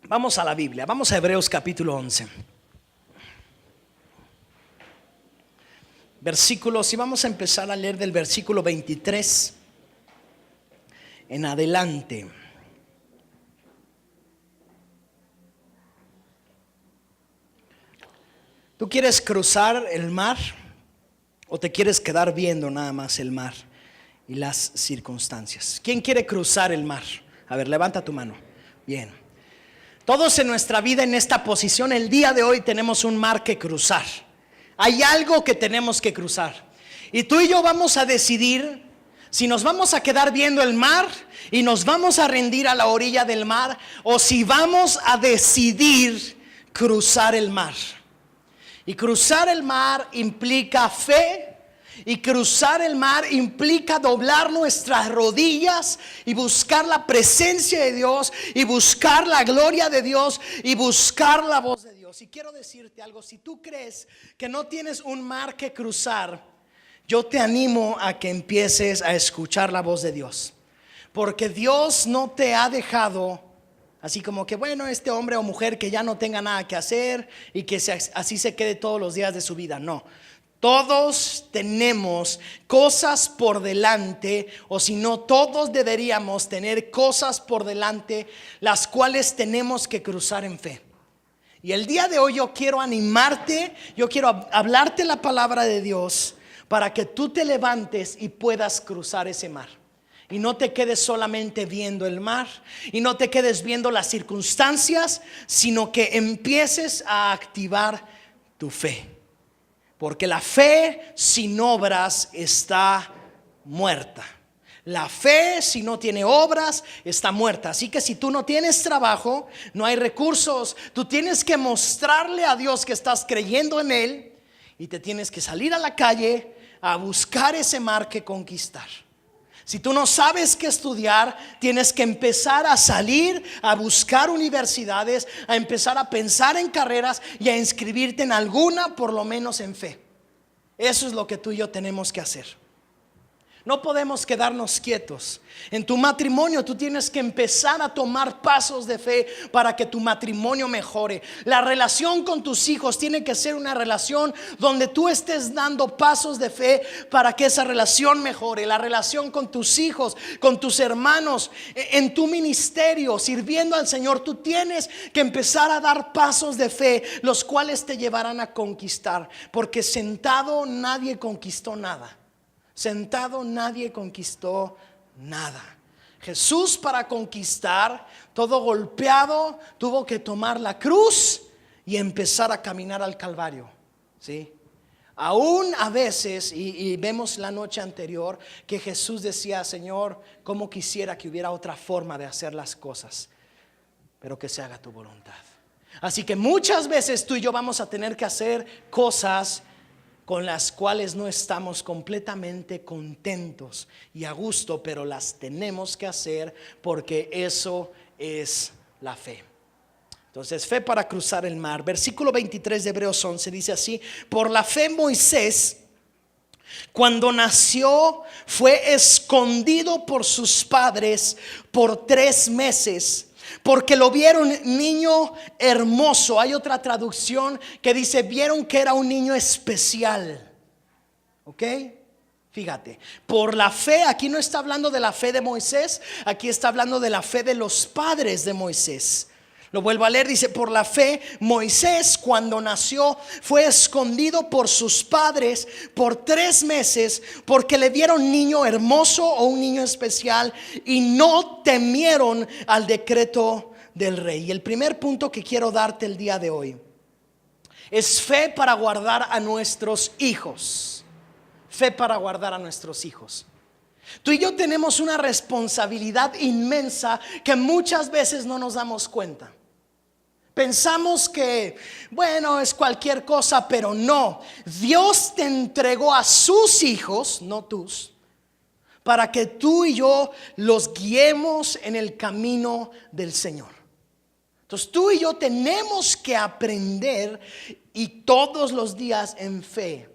Vamos a la Biblia, vamos a Hebreos capítulo 11. Versículos, y vamos a empezar a leer del versículo 23 en adelante. ¿Tú quieres cruzar el mar o te quieres quedar viendo nada más el mar y las circunstancias? ¿Quién quiere cruzar el mar? A ver, levanta tu mano. Bien. Todos en nuestra vida en esta posición el día de hoy tenemos un mar que cruzar. Hay algo que tenemos que cruzar. Y tú y yo vamos a decidir si nos vamos a quedar viendo el mar y nos vamos a rendir a la orilla del mar, o si vamos a decidir cruzar el mar. Y cruzar el mar implica fe. Y cruzar el mar implica doblar nuestras rodillas y buscar la presencia de Dios, y buscar la gloria de Dios, y buscar la voz de Dios. Y quiero decirte algo: si tú crees que no tienes un mar que cruzar, yo te animo a que empieces a escuchar la voz de Dios. Porque Dios no te ha dejado así como que, bueno, este hombre o mujer que ya no tenga nada que hacer y que así se quede todos los días de su vida. No. Todos tenemos cosas por delante, o si no, todos deberíamos tener cosas por delante, las cuales tenemos que cruzar en fe. Y el día de hoy yo quiero animarte, yo quiero hablarte la palabra de Dios para que tú te levantes y puedas cruzar ese mar. Y no te quedes solamente viendo el mar, y no te quedes viendo las circunstancias, sino que empieces a activar tu fe. Porque la fe sin obras está muerta. La fe si no tiene obras está muerta. Así que si tú no tienes trabajo, no hay recursos, tú tienes que mostrarle a Dios que estás creyendo en Él, y te tienes que salir a la calle a buscar ese mar que conquistar. Si tú no sabes qué estudiar, tienes que empezar a salir a buscar universidades, a empezar a pensar en carreras y a inscribirte en alguna, por lo menos en fe. Eso es lo que tú y yo tenemos que hacer. No podemos quedarnos quietos. En tu matrimonio tú tienes que empezar a tomar pasos de fe para que tu matrimonio mejore. La relación con tus hijos tiene que ser una relación donde tú estés dando pasos de fe para que esa relación mejore. La relación con tus hijos, con tus hermanos, en tu ministerio, sirviendo al Señor, tú tienes que empezar a dar pasos de fe, los cuales te llevarán a conquistar. Porque sentado nadie conquistó nada. Sentado nadie conquistó nada. Jesús, para conquistar, todo golpeado, tuvo que tomar la cruz y empezar a caminar al Calvario, ¿sí? Aún a veces, y vemos la noche anterior que Jesús decía: Señor, cómo quisiera que hubiera otra forma de hacer las cosas, pero que se haga tu voluntad. Así que muchas veces tú y yo vamos a tener que hacer cosas con las cuales no estamos completamente contentos y a gusto, pero las tenemos que hacer porque eso es la fe. Entonces, fe para cruzar el mar. Versículo 23 de Hebreos 11 dice así: por la fe Moisés, cuando nació, fue escondido por sus padres por 3 meses, porque lo vieron niño hermoso. Hay otra traducción que dice: vieron que era un niño especial. ¿Ok? Fíjate, por la fe, aquí no está hablando de la fe de Moisés, aquí está hablando de la fe de los padres de Moisés. Lo vuelvo a leer, dice: por la fe Moisés, cuando nació, fue escondido por sus padres por 3 meses, porque le vieron niño hermoso o un niño especial, y no temieron al decreto del rey. Y el primer punto que quiero darte el día de hoy es fe para guardar a nuestros hijos. Fe para guardar a nuestros hijos. Tú y yo tenemos una responsabilidad inmensa que muchas veces no nos damos cuenta. Pensamos que, bueno, es cualquier cosa, pero no. Dios te entregó a sus hijos, no tus, para que tú y yo los guiemos en el camino del Señor. Entonces tú y yo tenemos que aprender, y todos los días en fe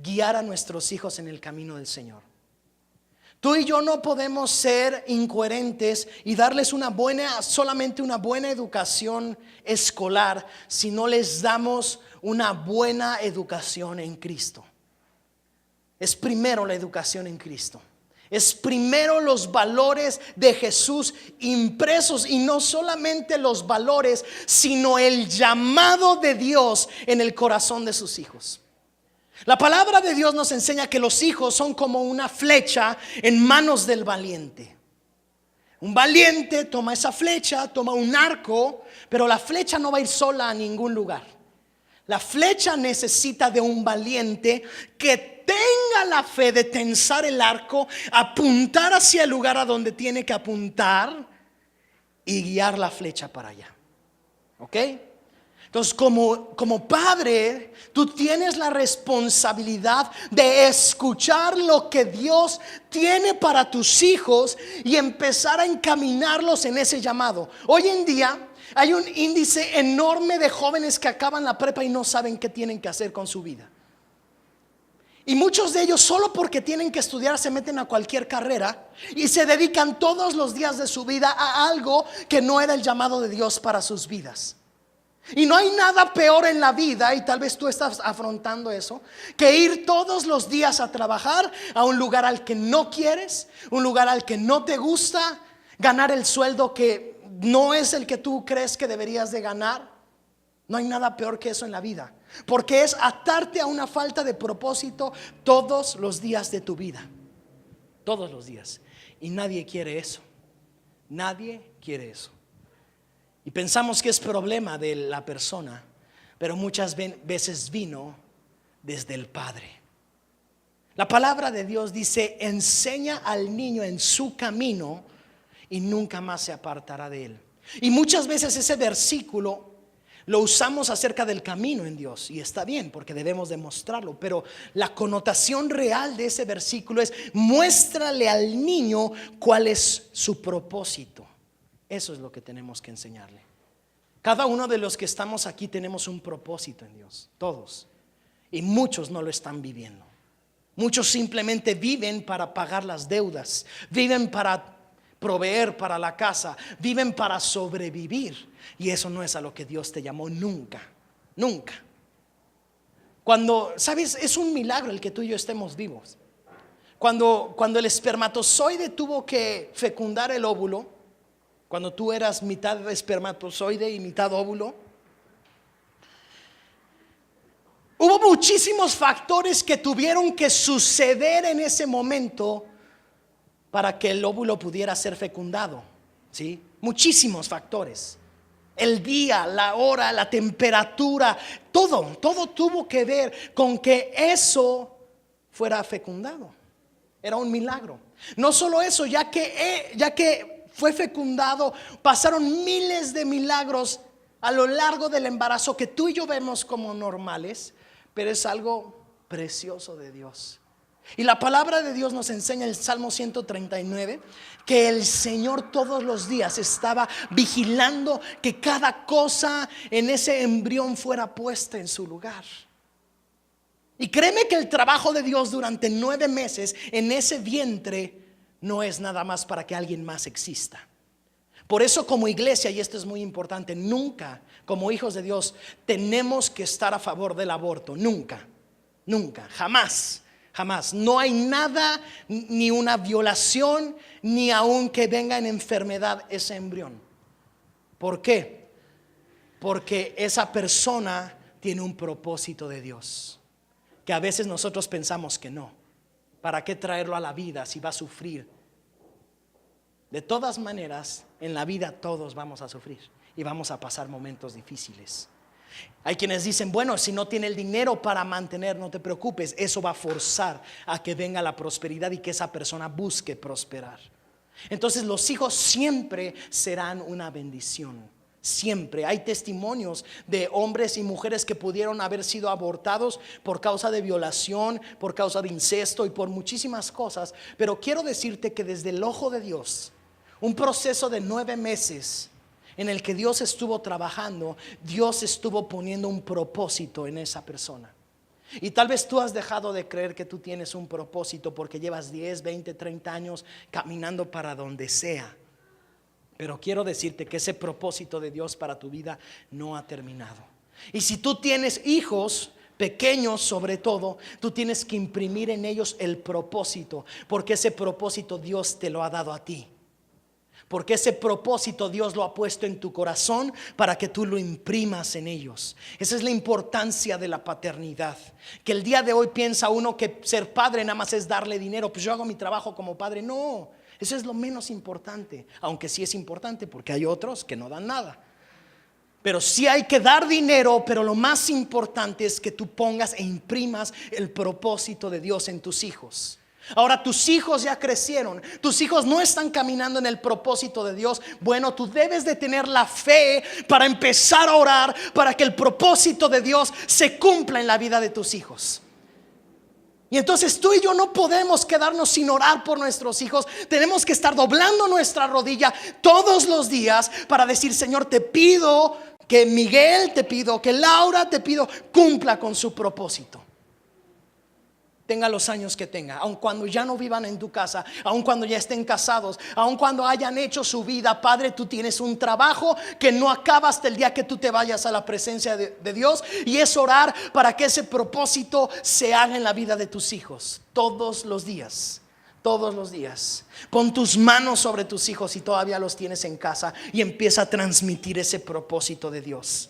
guiar a nuestros hijos en el camino del Señor. Tú y yo no podemos ser incoherentes y darles solamente una buena educación escolar si no les damos una buena educación en Cristo. Es primero la educación en Cristo. Es primero los valores de Jesús impresos, y no solamente los valores, sino el llamado de Dios en el corazón de sus hijos. La palabra de Dios nos enseña que los hijos son como una flecha en manos del valiente. Un valiente toma esa flecha, toma un arco, pero la flecha no va a ir sola a ningún lugar. La flecha necesita de un valiente que tenga la fe de tensar el arco, apuntar hacia el lugar a donde tiene que apuntar y guiar la flecha para allá. ¿Ok? Entonces, como padre, tú tienes la responsabilidad de escuchar lo que Dios tiene para tus hijos y empezar a encaminarlos en ese llamado. Hoy en día hay un índice enorme de jóvenes que acaban la prepa y no saben qué tienen que hacer con su vida. Y muchos de ellos, solo porque tienen que estudiar, se meten a cualquier carrera y se dedican todos los días de su vida a algo que no era el llamado de Dios para sus vidas. Y no hay nada peor en la vida, y tal vez tú estás afrontando eso, que ir todos los días a trabajar a un lugar al que no quieres, un lugar al que no te gusta, ganar el sueldo que no es el que tú crees que deberías de ganar. No hay nada peor que eso en la vida, porque es atarte a una falta de propósito todos los días de tu vida. Todos los días. Y nadie quiere eso. Nadie quiere eso. Y pensamos que es problema de la persona, pero muchas veces vino desde el Padre. La palabra de Dios dice: enseña al niño en su camino y nunca más se apartará de él. Y muchas veces ese versículo lo usamos acerca del camino en Dios, y está bien porque debemos demostrarlo, pero la connotación real de ese versículo es: muéstrale al niño cuál es su propósito. Eso es lo que tenemos que enseñarle. Cada uno de los que estamos aquí tenemos un propósito en Dios, todos. Y muchos no lo están viviendo. Muchos simplemente viven para pagar las deudas, viven para proveer para la casa, viven para sobrevivir. Y eso no es a lo que Dios te llamó nunca, nunca. ¿Sabes? Es un milagro el que tú y yo estemos vivos. Cuando el espermatozoide tuvo que fecundar el óvulo, cuando tú eras mitad espermatozoide y mitad óvulo, hubo muchísimos factores que tuvieron que suceder en ese momento para que el óvulo pudiera ser fecundado, ¿sí? Muchísimos factores. El día, la hora, la temperatura, todo tuvo que ver con que eso fuera fecundado. Era un milagro. No solo eso, ya que fue fecundado, pasaron miles de milagros a lo largo del embarazo que tú y yo vemos como normales, pero es algo precioso de Dios. Y la palabra de Dios nos enseña en el Salmo 139 que el Señor todos los días estaba vigilando que cada cosa en ese embrión fuera puesta en su lugar. Y créeme que el trabajo de Dios durante 9 meses en ese vientre no es nada más para que alguien más exista. Por eso, como iglesia, y esto es muy importante, nunca, como hijos de Dios, tenemos que estar a favor del aborto. Nunca, jamás. No hay nada, ni una violación, ni aun que venga en enfermedad ese embrión. ¿Por qué? Porque esa persona tiene un propósito de Dios, que a veces nosotros pensamos que no. ¿Para qué traerlo a la vida si va a sufrir? De todas maneras, en la vida todos vamos a sufrir y vamos a pasar momentos difíciles. Hay quienes dicen: bueno, si no tiene el dinero para mantener, no te preocupes, eso va a forzar a que venga la prosperidad y que esa persona busque prosperar. Entonces los hijos siempre serán una bendición. Siempre hay testimonios de hombres y mujeres que pudieron haber sido abortados por causa de violación, por causa de incesto y por muchísimas cosas. Pero quiero decirte que desde el ojo de Dios, un proceso de 9 meses en el que Dios estuvo trabajando, Dios estuvo poniendo un propósito en esa persona. Y tal vez tú has dejado de creer que tú tienes un propósito porque llevas 10, 20, 30 años caminando para donde sea. Pero quiero decirte que ese propósito de Dios para tu vida no ha terminado. Y si tú tienes hijos pequeños, sobre todo, tú tienes que imprimir en ellos el propósito, porque ese propósito Dios te lo ha dado a ti. Porque ese propósito Dios lo ha puesto en tu corazón para que tú lo imprimas en ellos. Esa es la importancia de la paternidad. Que el día de hoy piensa uno que ser padre nada más es darle dinero. Pues yo hago mi trabajo como padre. No, eso es lo menos importante. Aunque sí es importante porque hay otros que no dan nada. Pero sí hay que dar dinero, pero lo más importante es que tú pongas e imprimas el propósito de Dios en tus hijos. Ahora tus hijos ya crecieron, tus hijos no están caminando en el propósito de Dios. Bueno, tú debes de tener la fe para empezar a orar para que el propósito de Dios se cumpla en la vida de tus hijos. Y entonces tú y yo no podemos quedarnos sin orar por nuestros hijos. Tenemos que estar doblando nuestra rodilla todos los días para decir: Señor, te pido que Miguel, te pido que Laura, te pido cumpla con su propósito. Tenga los años que tenga, aun cuando ya no vivan en tu casa, aun cuando ya estén casados, aun cuando hayan hecho su vida. Padre, tú tienes un trabajo que no acaba hasta el día que tú te vayas a la presencia de Dios, y es orar para que ese propósito se haga en la vida de tus hijos todos los días. Todos los días. Pon tus manos sobre tus hijos si todavía los tienes en casa y empieza a transmitir ese propósito de Dios.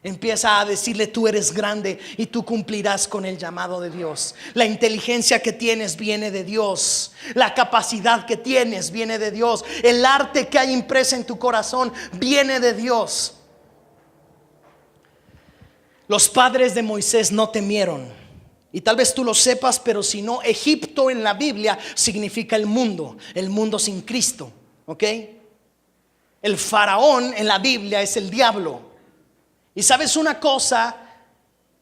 Empieza a decirle: tú eres grande y tú cumplirás con el llamado de Dios. La inteligencia que tienes viene de Dios. La capacidad que tienes viene de Dios. El arte que hay impresa en tu corazón viene de Dios. Los padres de Moisés no temieron. Y tal vez tú lo sepas, pero si no, Egipto en la Biblia significa el mundo sin Cristo, ¿ok? El faraón en la Biblia es el diablo. Y sabes una cosa,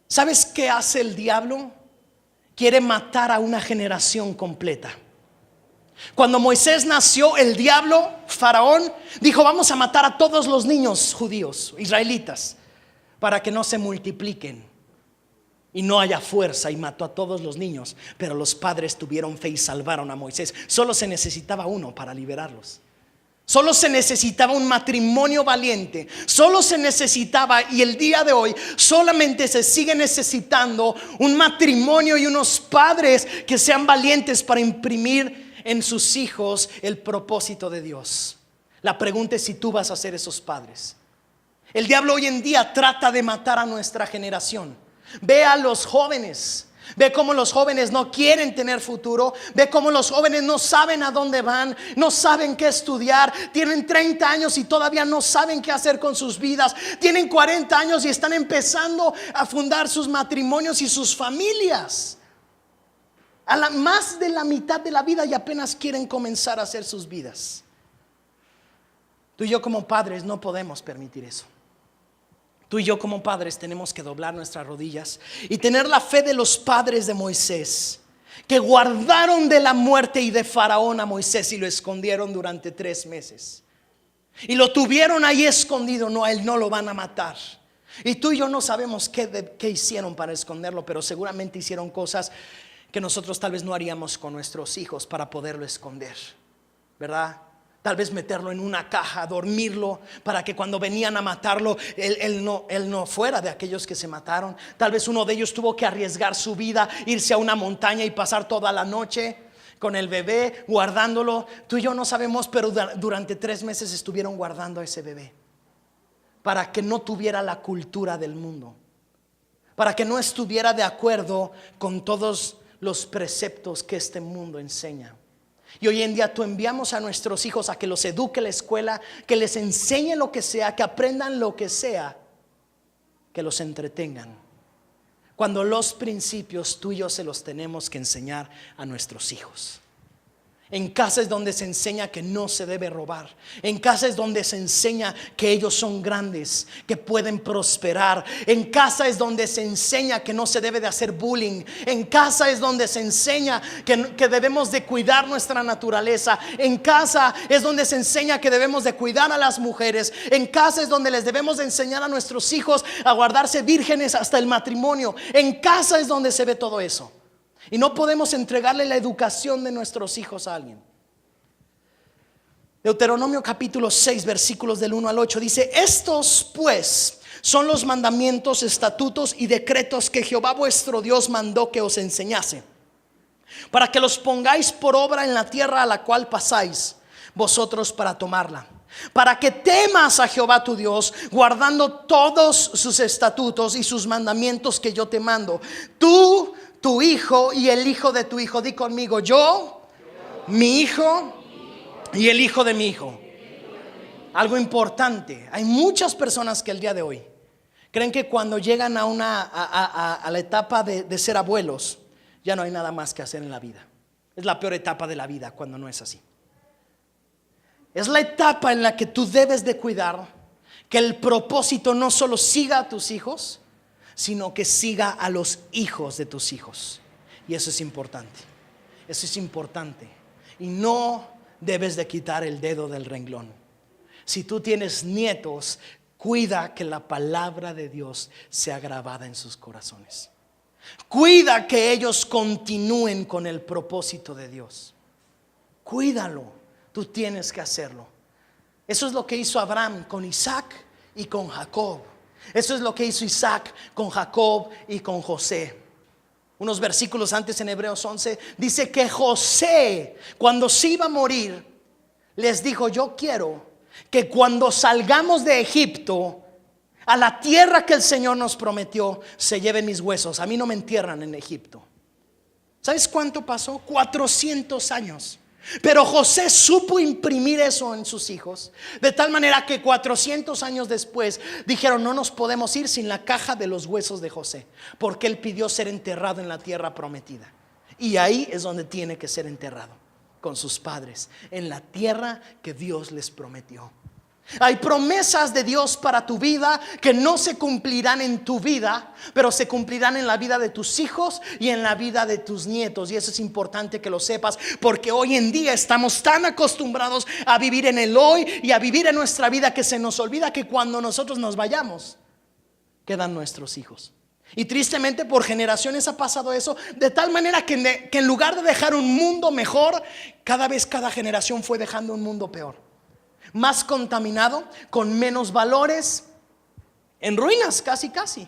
¿sabes qué hace el diablo? Quiere matar a una generación completa. Cuando Moisés nació, el diablo, faraón, dijo: vamos a matar a todos los niños judíos, israelitas, para que no se multipliquen y no haya fuerza, y mató a todos los niños. Pero los padres tuvieron fe y salvaron a Moisés. Solo se necesitaba uno para liberarlos. Solo se necesitaba un matrimonio valiente. Solo se necesitaba, y el día de hoy solamente se sigue necesitando un matrimonio y unos padres que sean valientes para imprimir en sus hijos el propósito de Dios. La pregunta es si tú vas a ser esos padres. El diablo hoy en día trata de matar a nuestra generación. Ve a los jóvenes. Ve cómo los jóvenes no quieren tener futuro. Ve cómo los jóvenes no saben a dónde van, no saben qué estudiar. Tienen 30 años y todavía no saben qué hacer con sus vidas. Tienen 40 años y están empezando a fundar sus matrimonios y sus familias. Más de la mitad de la vida y apenas quieren comenzar a hacer sus vidas. Tú y yo como padres no podemos permitir eso. Tú y yo como padres tenemos que doblar nuestras rodillas y tener la fe de los padres de Moisés, que guardaron de la muerte y de Faraón a Moisés y lo escondieron durante 3 meses. Y lo tuvieron ahí escondido. No, a él no lo van a matar. Y tú y yo no sabemos qué hicieron para esconderlo, pero seguramente hicieron cosas que nosotros tal vez no haríamos con nuestros hijos para poderlo esconder, ¿verdad? Tal vez meterlo en una caja, dormirlo, para que cuando venían a matarlo, él no fuera de aquellos que se mataron. Tal vez uno de ellos tuvo que arriesgar su vida, irse a una montaña y pasar toda la noche con el bebé, guardándolo. Tú y yo no sabemos, pero durante 3 meses estuvieron guardando a ese bebé, para que no tuviera la cultura del mundo, para que no estuviera de acuerdo con todos los preceptos que este mundo enseña. Y hoy en día tú enviamos a nuestros hijos a que los eduque la escuela, que les enseñe lo que sea, que aprendan lo que sea, que los entretengan, cuando los principios tú y yo se los tenemos que enseñar a nuestros hijos. En casa es donde se enseña que no se debe robar. En casa es donde se enseña que ellos son grandes, que pueden prosperar. En casa es donde se enseña que no se debe de hacer bullying. En casa es donde se enseña que debemos de cuidar nuestra naturaleza. En casa es donde se enseña que debemos de cuidar a las mujeres. En casa es donde les debemos de enseñar a nuestros hijos a guardarse vírgenes hasta el matrimonio. En casa es donde se ve todo eso. Y no podemos entregarle la educación de nuestros hijos a alguien. Deuteronomio capítulo 6 versículos del 1 al 8 dice: estos pues son los mandamientos, estatutos y decretos que Jehová vuestro Dios mandó que os enseñase, para que los pongáis por obra en la tierra a la cual pasáis vosotros para tomarla, para que temas a Jehová tu Dios, guardando todos sus estatutos y sus mandamientos que yo te mando, tú, tu hijo y el hijo de tu hijo. Di conmigo: yo, mi hijo y el hijo de mi hijo. Algo importante: hay muchas personas que el día de hoy creen que cuando llegan a la etapa de ser abuelos, ya no hay nada más que hacer en la vida. Es la peor etapa de la vida cuando no es así. Es la etapa en la que tú debes de cuidar que el propósito no solo siga a tus hijos, sino que siga a los hijos de tus hijos. Y eso es importante. Eso es importante. Y no debes de quitar el dedo del renglón. Si tú tienes nietos, cuida que la palabra de Dios sea grabada en sus corazones. Cuida que ellos continúen con el propósito de Dios. Cuídalo. Tú tienes que hacerlo. Eso es lo que hizo Abraham con Isaac y con Jacob. Eso es lo que hizo Isaac con Jacob y con José. Unos versículos antes, en Hebreos 11, dice que José, cuando se iba a morir, les dijo: yo quiero que cuando salgamos de Egipto a la tierra que el Señor nos prometió, se lleven mis huesos. A mí no me entierran en Egipto. ¿Sabes cuánto pasó? 400 años. Pero José supo imprimir eso en sus hijos, de tal manera que 400 años después dijeron: no nos podemos ir sin la caja de los huesos de José, porque él pidió ser enterrado en la tierra prometida. Y ahí es donde tiene que ser enterrado, con sus padres, en la tierra que Dios les prometió. Hay promesas de Dios para tu vida que no se cumplirán en tu vida, pero se cumplirán en la vida de tus hijos y en la vida de tus nietos. Y eso es importante que lo sepas, porque hoy en día estamos tan acostumbrados a vivir en el hoy y a vivir en nuestra vida, que se nos olvida que cuando nosotros nos vayamos, quedan nuestros hijos. Y tristemente por generaciones ha pasado eso, de tal manera que en lugar de dejar un mundo mejor, cada generación fue dejando un mundo peor, más contaminado, con menos valores, en ruinas casi.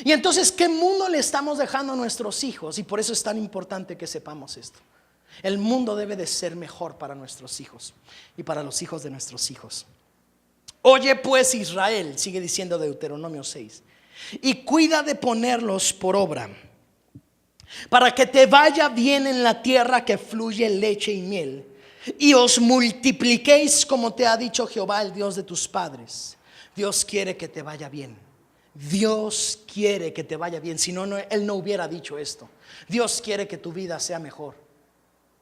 Y entonces, ¿qué mundo le estamos dejando a nuestros hijos? Y por eso es tan importante que sepamos esto. El mundo debe de ser mejor para nuestros hijos y para los hijos de nuestros hijos. Oye pues, Israel, sigue diciendo Deuteronomio 6, y cuida de ponerlos por obra, para que te vaya bien en la tierra que fluye leche y miel, y os multipliquéis como te ha dicho Jehová, el Dios de tus padres. Dios quiere que te vaya bien. Dios quiere que te vaya bien. Si no, Él no hubiera dicho esto. Dios quiere que tu vida sea mejor.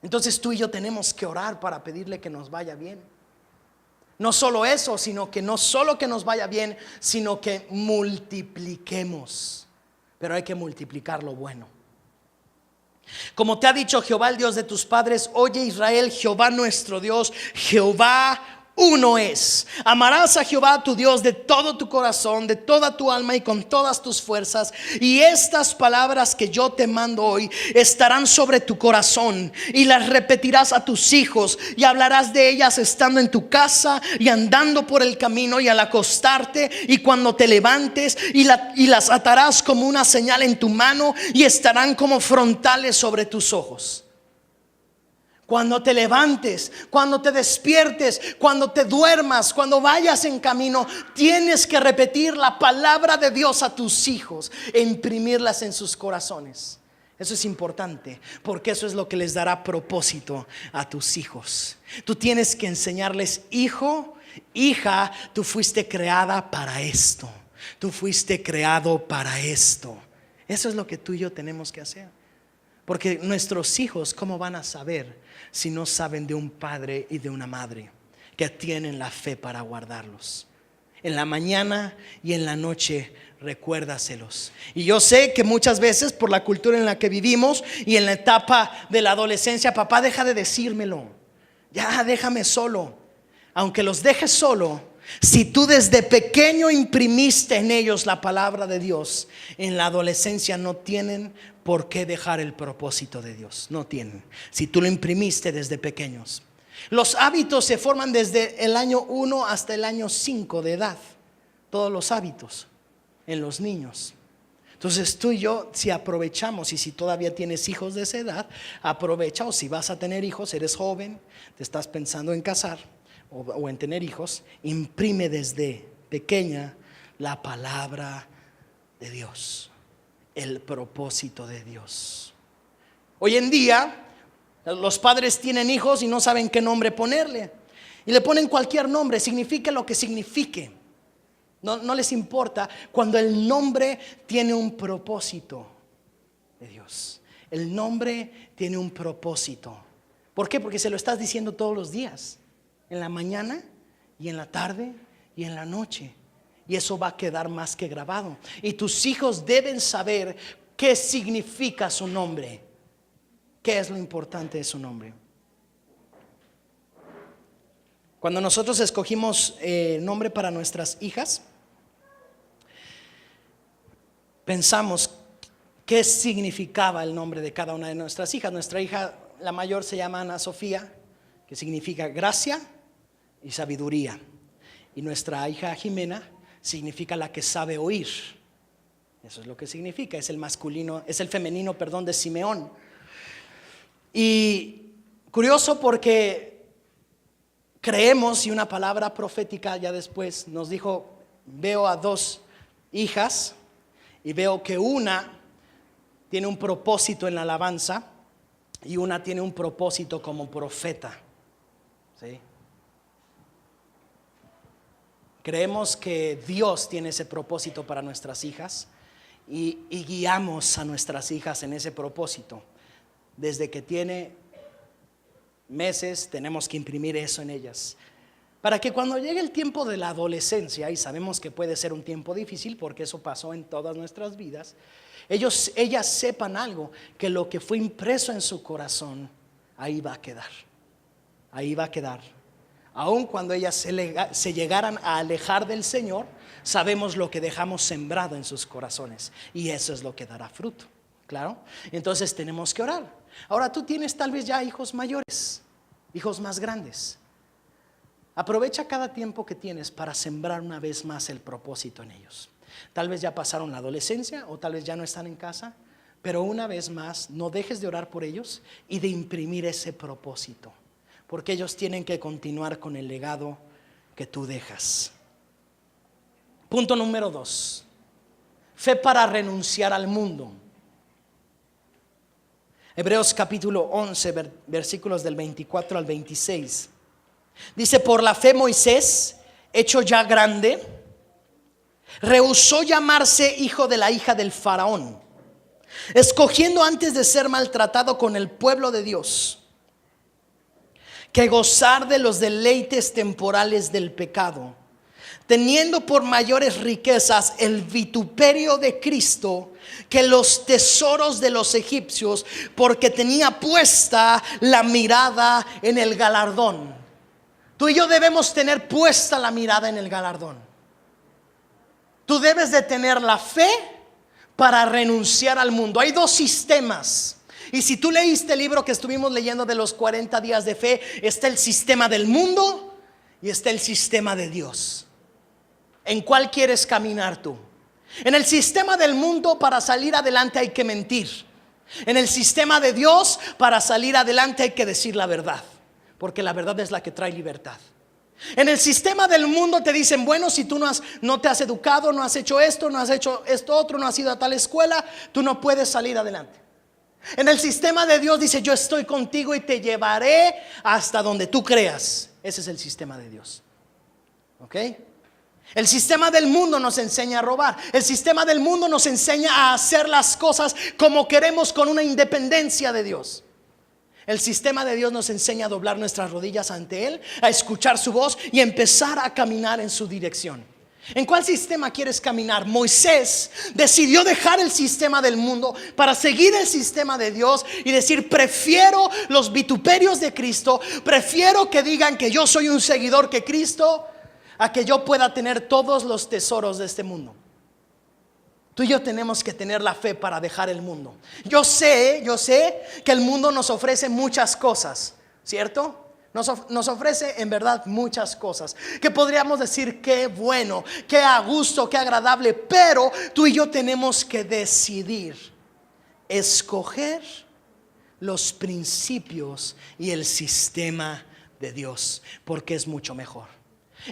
Entonces tú y yo tenemos que orar para pedirle que nos vaya bien. No solo eso, sino que no solo que nos vaya bien, sino que multipliquemos. Pero hay que multiplicar lo bueno. Como te ha dicho Jehová, el Dios de tus padres, oye Israel, Jehová nuestro Dios, Jehová uno es. Amarás a Jehová tu Dios de todo tu corazón, de toda tu alma y con todas tus fuerzas. Y estas palabras que yo te mando hoy estarán sobre tu corazón, y las repetirás a tus hijos, y hablarás de ellas estando en tu casa y andando por el camino y al acostarte y cuando te levantes, y las atarás como una señal en tu mano, y estarán como frontales sobre tus ojos. Cuando te levantes, cuando te despiertes, cuando te duermas, cuando vayas en camino, tienes que repetir la palabra de Dios a tus hijos e imprimirlas en sus corazones. Eso es importante, porque eso es lo que les dará propósito a tus hijos. Tú tienes que enseñarles: hijo, hija, tú fuiste creada para esto. Tú fuiste creado para esto. Eso es lo que tú y yo tenemos que hacer. Porque nuestros hijos, ¿cómo van a saber si no saben de un padre y de una madre que tienen la fe para guardarlos? En la mañana y en la noche recuérdaselos. Y yo sé que muchas veces por la cultura en la que vivimos y en la etapa de la adolescencia, papá, deja de decírmelo, ya déjame solo. Aunque los dejes solo, si tú desde pequeño imprimiste en ellos la palabra de Dios, en la adolescencia no tienen por qué dejar el propósito de Dios. No tienen. Si tú lo imprimiste desde pequeños. Los hábitos se forman desde el año 1 hasta el año 5 de edad. Todos los hábitos en los niños. Entonces tú y yo, si aprovechamos, y si todavía tienes hijos de esa edad, aprovecha. O si vas a tener hijos, eres joven, te estás pensando en casar o en tener hijos, imprime desde pequeña la palabra de Dios, el propósito de Dios. Hoy en día los padres tienen hijos y no saben qué nombre ponerle, y le ponen cualquier nombre, signifique lo que signifique. No les importa cuando el nombre tiene un propósito de Dios. El nombre tiene un propósito. ¿Por qué? Porque se lo estás diciendo todos los días, en la mañana y en la tarde y en la noche. Y eso va a quedar más que grabado. Y tus hijos deben saber qué significa su nombre. ¿Qué es lo importante de su nombre? Cuando nosotros escogimos nombre para nuestras hijas, pensamos qué significaba el nombre de cada una de nuestras hijas. Nuestra hija, la mayor, se llama Ana Sofía, que significa gracia y sabiduría. Y nuestra hija Jimena significa la que sabe oír. Eso es lo que significa. Es el masculino, es el femenino, perdón, de Simeón. Y curioso porque creemos, y una palabra profética ya después nos dijo, veo a dos hijas y veo que una tiene un propósito en la alabanza y una tiene un propósito como profeta. ¿Sí? Creemos que Dios tiene ese propósito para nuestras hijas y guiamos a nuestras hijas en ese propósito. Desde que tiene meses tenemos que imprimir eso en ellas, para que cuando llegue el tiempo de la adolescencia, y sabemos que puede ser un tiempo difícil porque eso pasó en todas nuestras vidas, ellas sepan algo, que lo que fue impreso en su corazón ahí va a quedar. Ahí va a quedar. Aun cuando ellas se llegaran a alejar del Señor, sabemos lo que dejamos sembrado en sus corazones, y eso es lo que dará fruto. Claro, entonces tenemos que orar. Ahora tú tienes tal vez ya hijos mayores, hijos más grandes. Aprovecha cada tiempo que tienes para sembrar una vez más el propósito en ellos. Tal vez ya pasaron la adolescencia o tal vez ya no están en casa, pero una vez más no dejes de orar por ellos y de imprimir ese propósito, porque ellos tienen que continuar con el legado que tú dejas. Punto número 2: fe para renunciar al mundo. Hebreos capítulo 11, versículos del 24 al 26. Dice: por la fe Moisés, hecho ya grande, rehusó llamarse hijo de la hija del faraón, escogiendo antes de ser maltratado con el pueblo de Dios que gozar de los deleites temporales del pecado, teniendo por mayores riquezas el vituperio de Cristo que los tesoros de los egipcios, porque tenía puesta la mirada en el galardón. Tú y yo debemos tener puesta la mirada en el galardón. Tú debes de tener la fe para renunciar al mundo. Hay dos sistemas. Y si tú leíste el libro que estuvimos leyendo de los 40 días de fe, está el sistema del mundo y está el sistema de Dios. ¿En cuál quieres caminar tú? En el sistema del mundo, para salir adelante hay que mentir. En el sistema de Dios, para salir adelante hay que decir la verdad, porque la verdad es la que trae libertad. En el sistema del mundo te dicen: bueno, si tú no te has educado, no has hecho esto, no has hecho esto otro, no has ido a tal escuela, tú no puedes salir adelante. En el sistema de Dios dice: yo estoy contigo y te llevaré hasta donde tú creas. Ese es el sistema de Dios. ¿Ok? El sistema del mundo nos enseña a robar. El sistema del mundo nos enseña a hacer las cosas como queremos, con una independencia de Dios. El sistema de Dios nos enseña a doblar nuestras rodillas ante Él, a escuchar su voz y empezar a caminar en su dirección. ¿En cuál sistema quieres caminar? Moisés decidió dejar el sistema del mundo para seguir el sistema de Dios y decir: prefiero los vituperios de Cristo, prefiero que digan que yo soy un seguidor que Cristo, a que yo pueda tener todos los tesoros de este mundo. Tú y yo tenemos que tener la fe para dejar el mundo. Yo sé que el mundo nos ofrece muchas cosas, ¿cierto? Nos ofrece en verdad muchas cosas que podríamos decir qué bueno, qué a gusto, qué agradable. Pero tú y yo tenemos que decidir escoger los principios y el sistema de Dios, porque es mucho mejor.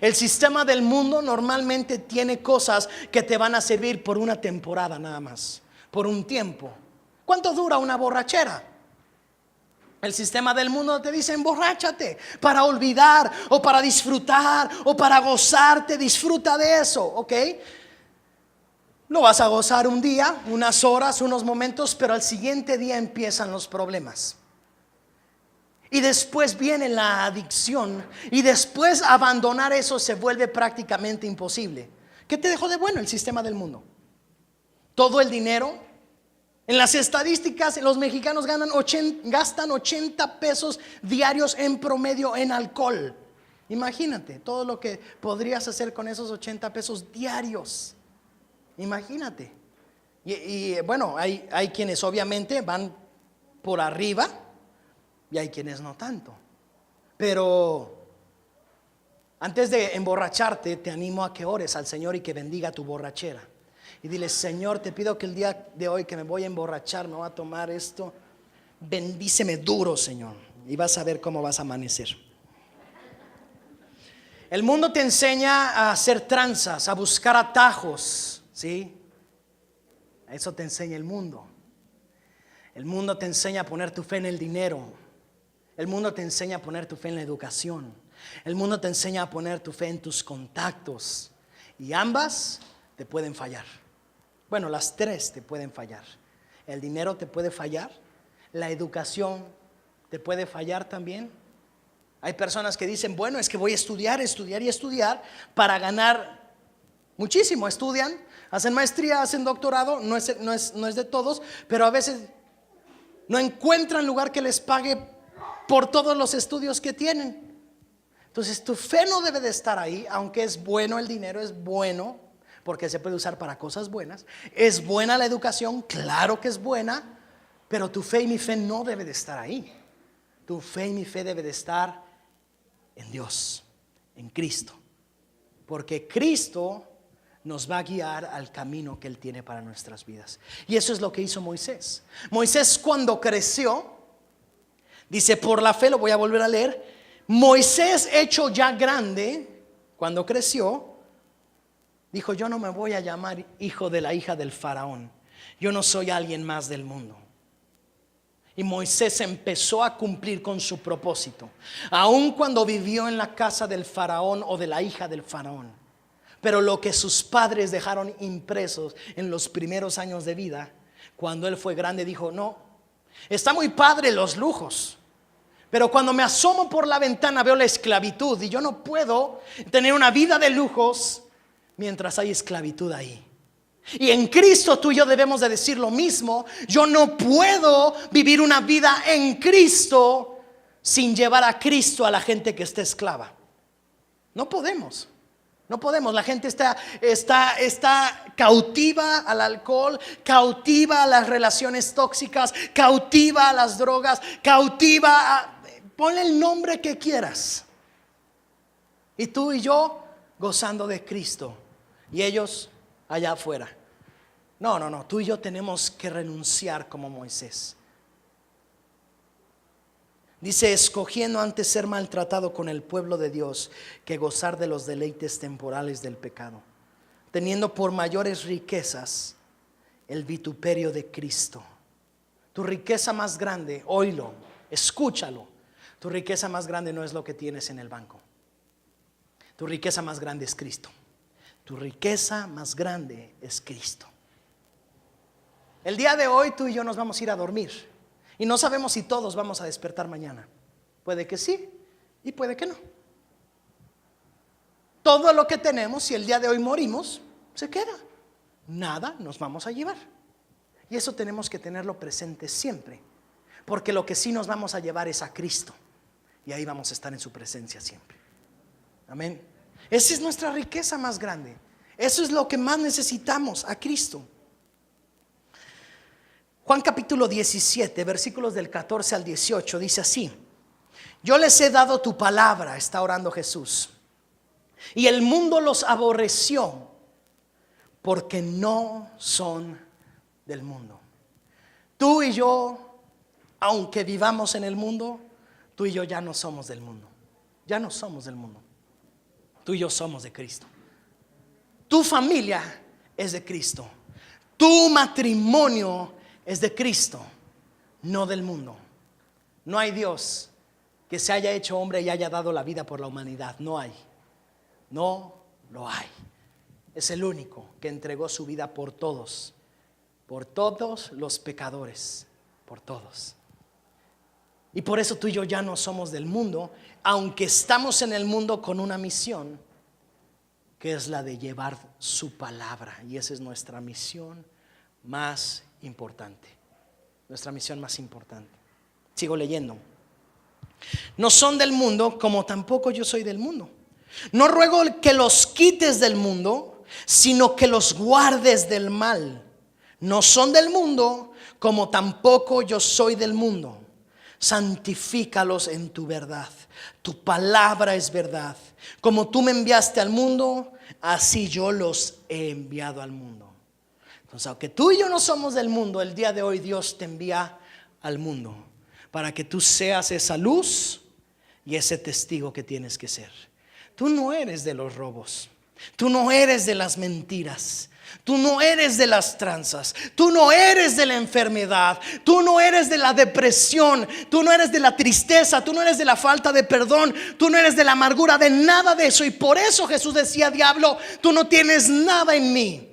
El sistema del mundo normalmente tiene cosas que te van a servir por una temporada nada más, por un tiempo. ¿Cuánto dura una borrachera? El sistema del mundo te dice: emborráchate para olvidar o para disfrutar o para gozarte. Disfruta de eso, ¿ok? Lo vas a gozar un día, unas horas, unos momentos, pero al siguiente día empiezan los problemas. Y después viene la adicción. Y después abandonar eso se vuelve prácticamente imposible. ¿Qué te dejó de bueno el sistema del mundo? Todo el dinero. En las estadísticas, los mexicanos gastan 80 pesos diarios en promedio en alcohol. Imagínate todo lo que podrías hacer con esos 80 pesos diarios. Imagínate. Y bueno, hay quienes obviamente van por arriba y hay quienes no tanto. Pero antes de emborracharte, te animo a que ores al Señor y que bendiga tu borrachera. Y dile: Señor, te pido que el día de hoy que me voy a emborrachar, me voy a tomar esto, bendíceme duro, Señor, y vas a ver cómo vas a amanecer. El mundo te enseña a hacer tranzas, a buscar atajos, ¿sí? Eso te enseña el mundo. El mundo te enseña a poner tu fe en el dinero. El mundo te enseña a poner tu fe en la educación. El mundo te enseña a poner tu fe en tus contactos. Y ambas te pueden fallar. Bueno, las tres te pueden fallar. El dinero te puede fallar. La educación te puede fallar también. Hay personas que dicen: bueno, es que voy a estudiar para ganar muchísimo. Estudian, hacen maestría, hacen doctorado. No es de todos, pero a veces no encuentran lugar que les pague por todos los estudios que tienen. Entonces tu fe no debe de estar ahí. Aunque es bueno el dinero, es bueno porque se puede usar para cosas buenas. Es buena la educación, claro que es buena, pero tu fe y mi fe no debe de estar ahí. Tu fe y mi fe debe de estar en Dios, en Cristo, porque Cristo nos va a guiar al camino que Él tiene para nuestras vidas. Y eso es lo que hizo Moisés. Moisés, cuando creció, dice: por la fe, lo voy a volver a leer. Moisés, hecho ya grande, cuando creció, dijo: yo no me voy a llamar hijo de la hija del faraón. Yo no soy alguien más del mundo. Y Moisés empezó a cumplir con su propósito, aun cuando vivió en la casa del faraón o de la hija del faraón. Pero lo que sus padres dejaron impresos en los primeros años de vida, cuando él fue grande, dijo: no, está muy padre los lujos, pero cuando me asomo por la ventana veo la esclavitud. Y yo no puedo tener una vida de lujos mientras hay esclavitud ahí. Y en Cristo tú y yo debemos de decir lo mismo. Yo no puedo vivir una vida en Cristo sin llevar a Cristo a la gente que está esclava. No podemos. La gente está cautiva al alcohol, cautiva a las relaciones tóxicas, cautiva a las drogas, cautiva a... Ponle el nombre que quieras. Y tú y yo gozando de Cristo y ellos allá afuera. No, tú y yo tenemos que renunciar como Moisés. Dice: escogiendo antes ser maltratado con el pueblo de Dios que gozar de los deleites temporales del pecado, teniendo por mayores riquezas el vituperio de Cristo. Tu riqueza más grande, óílo, escúchalo. Tu riqueza más grande no es lo que tienes en el banco. Tu riqueza más grande es Cristo. Tu riqueza más grande es Cristo. El día de hoy tú y yo nos vamos a ir a dormir y no sabemos si todos vamos a despertar mañana. Puede que sí y puede que no. Todo lo que tenemos, si el día de hoy morimos, se queda. Nada nos vamos a llevar. Y eso tenemos que tenerlo presente siempre, porque lo que sí nos vamos a llevar es a Cristo, y ahí vamos a estar en su presencia siempre. Amén. Esa es nuestra riqueza más grande. Eso es lo que más necesitamos, a Cristo. Juan capítulo 17, versículos del 14 al 18 dice así: yo les he dado tu palabra, está orando Jesús, y el mundo los aborreció porque no son del mundo. Tú y yo, aunque vivamos en el mundo, tú y yo ya no somos del mundo. Ya no somos del mundo. Tú y yo somos de Cristo. Tu familia es de Cristo. Tu matrimonio es de Cristo, no del mundo. No hay Dios que se haya hecho hombre y haya dado la vida por la humanidad. No hay. No lo hay. Es el único que entregó su vida por todos los pecadores, por todos. Y por eso tú y yo ya no somos del mundo, aunque estamos en el mundo con una misión, que es la de llevar su palabra. Y esa es nuestra misión más importante. Nuestra misión más importante. Sigo leyendo. No son del mundo, como tampoco yo soy del mundo. No ruego que los quites del mundo, sino que los guardes del mal. No son del mundo, como tampoco yo soy del mundo. Santifícalos en tu verdad. Tu palabra es verdad. Como tú me enviaste al mundo, así yo los he enviado al mundo. Entonces, aunque tú y yo no somos del mundo, el día de hoy Dios te envía al mundo para que tú seas esa luz y ese testigo que tienes que ser. Tú no eres de los robos. Tú no eres de las mentiras. Tú no eres de las tranzas. Tú no eres de la enfermedad. Tú no eres de la depresión. Tú no eres de la tristeza. Tú no eres de la falta de perdón. Tú no eres de la amargura, de nada de eso. Y por eso Jesús decía: diablo, tú no tienes nada en mí.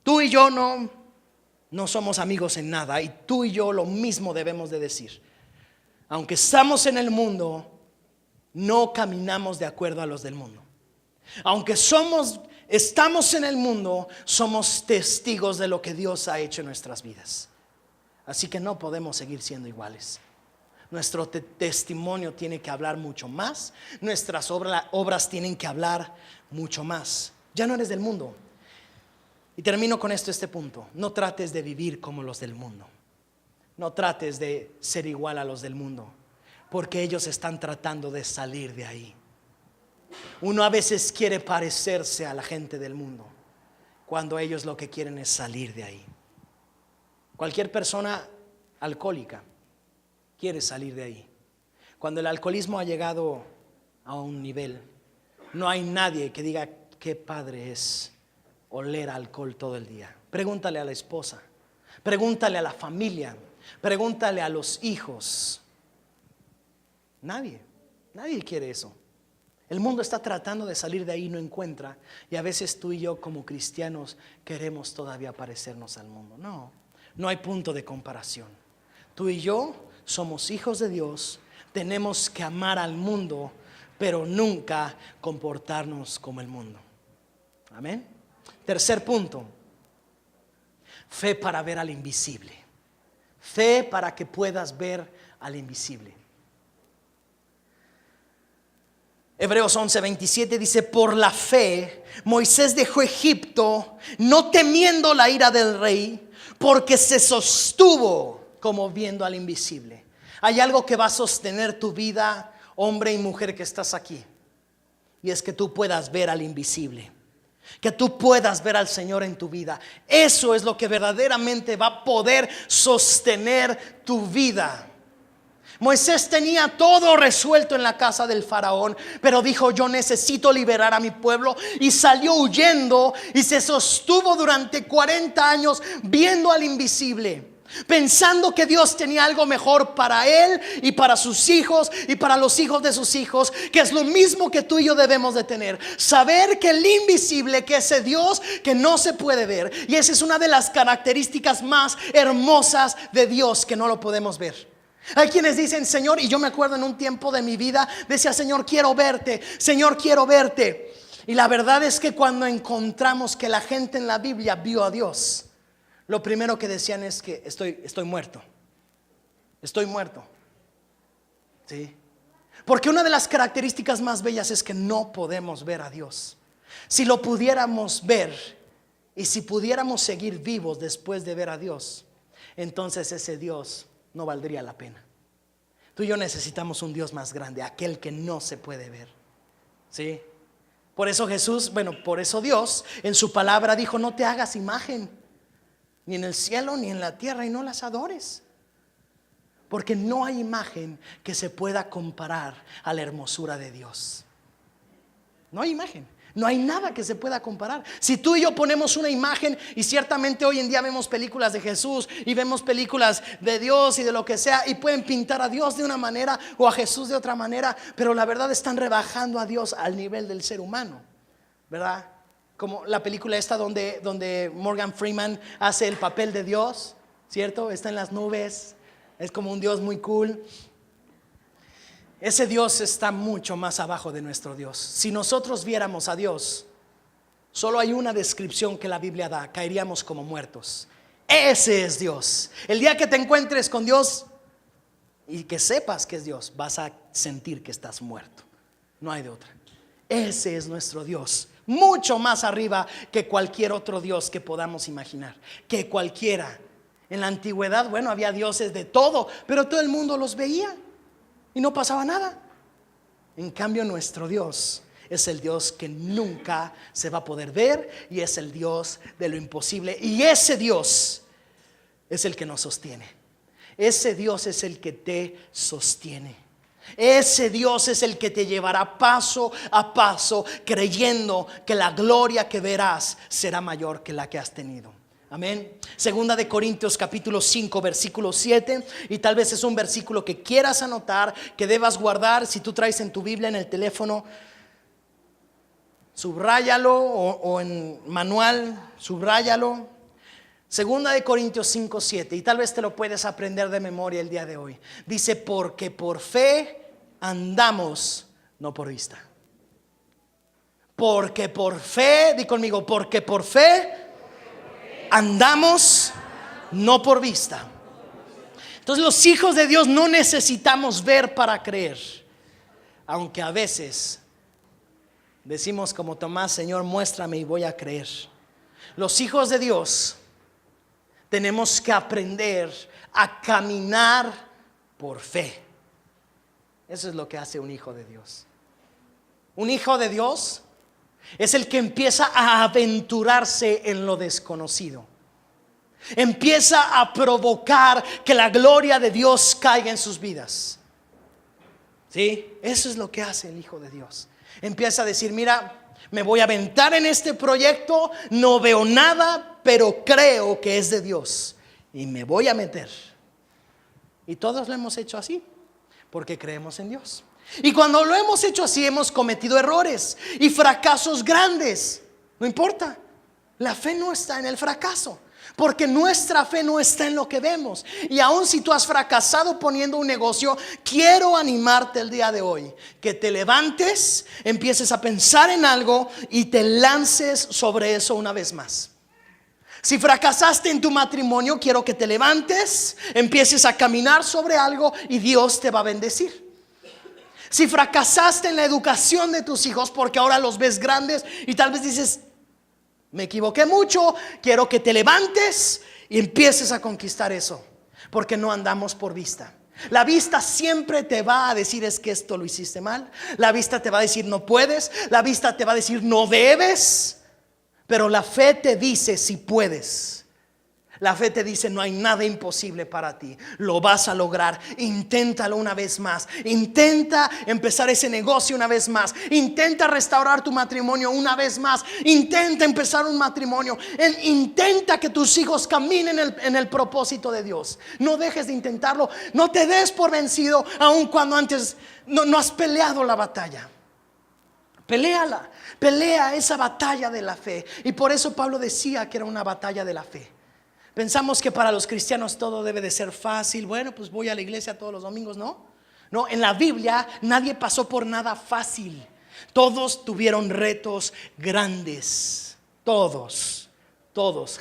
Tú y yo no somos amigos en nada. Y tú y yo lo mismo debemos de decir. Aunque estamos en el mundo, no caminamos de acuerdo a los del mundo. Aunque estamos en el mundo, somos testigos de lo que Dios ha hecho en nuestras vidas. Así que no podemos seguir siendo iguales. Nuestro testimonio tiene que hablar mucho más. Nuestras obras tienen que hablar mucho más. Ya no eres del mundo. Y termino con este punto. No trates de vivir como los del mundo. No trates de ser igual a los del mundo, porque ellos están tratando de salir de ahí. Uno a veces quiere parecerse a la gente del mundo, cuando ellos lo que quieren es salir de ahí. Cualquier persona alcohólica quiere salir de ahí. Cuando el alcoholismo ha llegado a un nivel, no hay nadie que diga: qué padre es oler alcohol todo el día. Pregúntale a la esposa, pregúntale a la familia, pregúntale a los hijos. Nadie quiere eso. El mundo está tratando de salir de ahí y no encuentra. Y a veces tú y yo como cristianos queremos todavía parecernos al mundo. No hay punto de comparación. Tú y yo somos hijos de Dios. Tenemos que amar al mundo, pero nunca comportarnos como el mundo. Amén. Tercer punto: fe para ver al invisible. Fe para que puedas ver al invisible. Hebreos 11:27 dice: por la fe Moisés dejó Egipto, no temiendo la ira del rey, porque se sostuvo como viendo al invisible. Hay algo que va a sostener tu vida, hombre y mujer que estás aquí, y es que tú puedas ver al invisible, que tú puedas ver al Señor en tu vida. Eso es lo que verdaderamente va a poder sostener tu vida. Moisés tenía todo resuelto en la casa del faraón, pero dijo: yo necesito liberar a mi pueblo, y salió huyendo y se sostuvo durante 40 años viendo al invisible. pensando que Dios tenía algo mejor para él y para sus hijos y para los hijos de sus hijos, que es lo mismo que tú y yo debemos de tener. Saber que el invisible, que ese Dios que no se puede ver, y esa es una de las características más hermosas de Dios, que no lo podemos ver. Hay quienes dicen, Señor, y yo me acuerdo en un tiempo de mi vida, decía, Señor, quiero verte, Señor, quiero verte. Y la verdad es que cuando encontramos que la gente en la Biblia vio a Dios, lo primero que decían es que estoy muerto. Estoy muerto. ¿Sí? Porque una de las características más bellas es que no podemos ver a Dios. Si lo pudiéramos ver y si pudiéramos seguir vivos después de ver a Dios, entonces ese Dios no valdría la pena. Tú y yo necesitamos un Dios más grande, aquel que no se puede ver. ¿Sí? Por eso Jesús, por eso Dios en su palabra dijo, no te hagas imagen, ni en el cielo ni en la tierra, y no las adores. Porque no hay imagen que se pueda comparar a la hermosura de Dios. No hay imagen, no hay nada que se pueda comparar. Si tú y yo ponemos una imagen, y ciertamente hoy en día vemos películas de Jesús y vemos películas de Dios y de lo que sea, y pueden pintar a Dios de una manera o a Jesús de otra manera, pero la verdad están rebajando a Dios al nivel del ser humano, ¿verdad? Como la película esta donde Morgan Freeman hace el papel de Dios, ¿cierto? Está en las nubes, es como un Dios muy cool. Ese Dios está mucho más abajo de nuestro Dios. Si nosotros viéramos a Dios, solo hay una descripción que la Biblia da: caeríamos como muertos. Ese es Dios. El día que te encuentres con Dios y que sepas que es Dios, vas a sentir que estás muerto. No hay de otra. Ese es nuestro Dios, mucho más arriba que cualquier otro Dios que podamos imaginar, que cualquiera. En la antigüedad, había dioses de todo, pero todo el mundo los veía y no pasaba nada. En cambio, nuestro Dios es el Dios que nunca se va a poder ver, y es el Dios de lo imposible. Y ese Dios es el que nos sostiene. Ese Dios es el que te sostiene. Ese Dios es el que te llevará paso a paso, creyendo que la gloria que verás será mayor que la que has tenido. Amén. Segunda de Corintios capítulo 5 versículo 7. Y tal vez es un versículo que quieras anotar, que debas guardar. Si tú traes en tu Biblia, en el teléfono, subráyalo, o en manual, subráyalo. Segunda de Corintios 5, 7. Y tal vez te lo puedes aprender de memoria el día de hoy. Dice, porque por fe andamos, no por vista. Porque por fe, di conmigo, porque por fe andamos, no por vista. Entonces los hijos de Dios no necesitamos ver para creer. Aunque a veces decimos como Tomás, Señor, muéstrame y voy a creer. Los hijos de Dios tenemos que aprender a caminar por fe. Eso es lo que hace un hijo de Dios. Un hijo de Dios es el que empieza a aventurarse en lo desconocido. Empieza a provocar que la gloria de Dios caiga en sus vidas. ¿Sí? Eso es lo que hace el hijo de Dios. Empieza a decir, mira, me voy a aventar en este proyecto, no veo nada, pero creo que es de Dios y me voy a meter. Y todos lo hemos hecho así, porque creemos en Dios. Y cuando lo hemos hecho así, hemos cometido errores y fracasos grandes. No importa, la fe no está en el fracaso, porque nuestra fe no está en lo que vemos. Y aun si tú has fracasado poniendo un negocio, quiero animarte el día de hoy, que te levantes, empieces a pensar en algo y te lances sobre eso una vez más. Si fracasaste en tu matrimonio, quiero que te levantes, empieces a caminar sobre algo y Dios te va a bendecir. Si fracasaste en la educación de tus hijos porque ahora los ves grandes y tal vez dices, me equivoqué mucho, quiero que te levantes y empieces a conquistar eso, porque no andamos por vista. La vista siempre te va a decir, es que esto lo hiciste mal. La vista te va a decir, no puedes. La vista te va a decir, no debes. Pero la fe te dice, si puedes. La fe te dice: no hay nada imposible para ti, lo vas a lograr. Inténtalo una vez más. Intenta empezar ese negocio una vez más. Intenta restaurar tu matrimonio una vez más. Intenta empezar un matrimonio. Intenta que tus hijos caminen en el propósito de Dios. No dejes de intentarlo. No te des por vencido aun cuando antes no has peleado la batalla. Peléala, pelea esa batalla de la fe. Y por eso Pablo decía que era una batalla de la fe. Pensamos que para los cristianos todo debe de ser fácil. Bueno, pues voy a la iglesia todos los domingos. No, en la Biblia nadie pasó por nada fácil. Todos tuvieron retos grandes. Todos.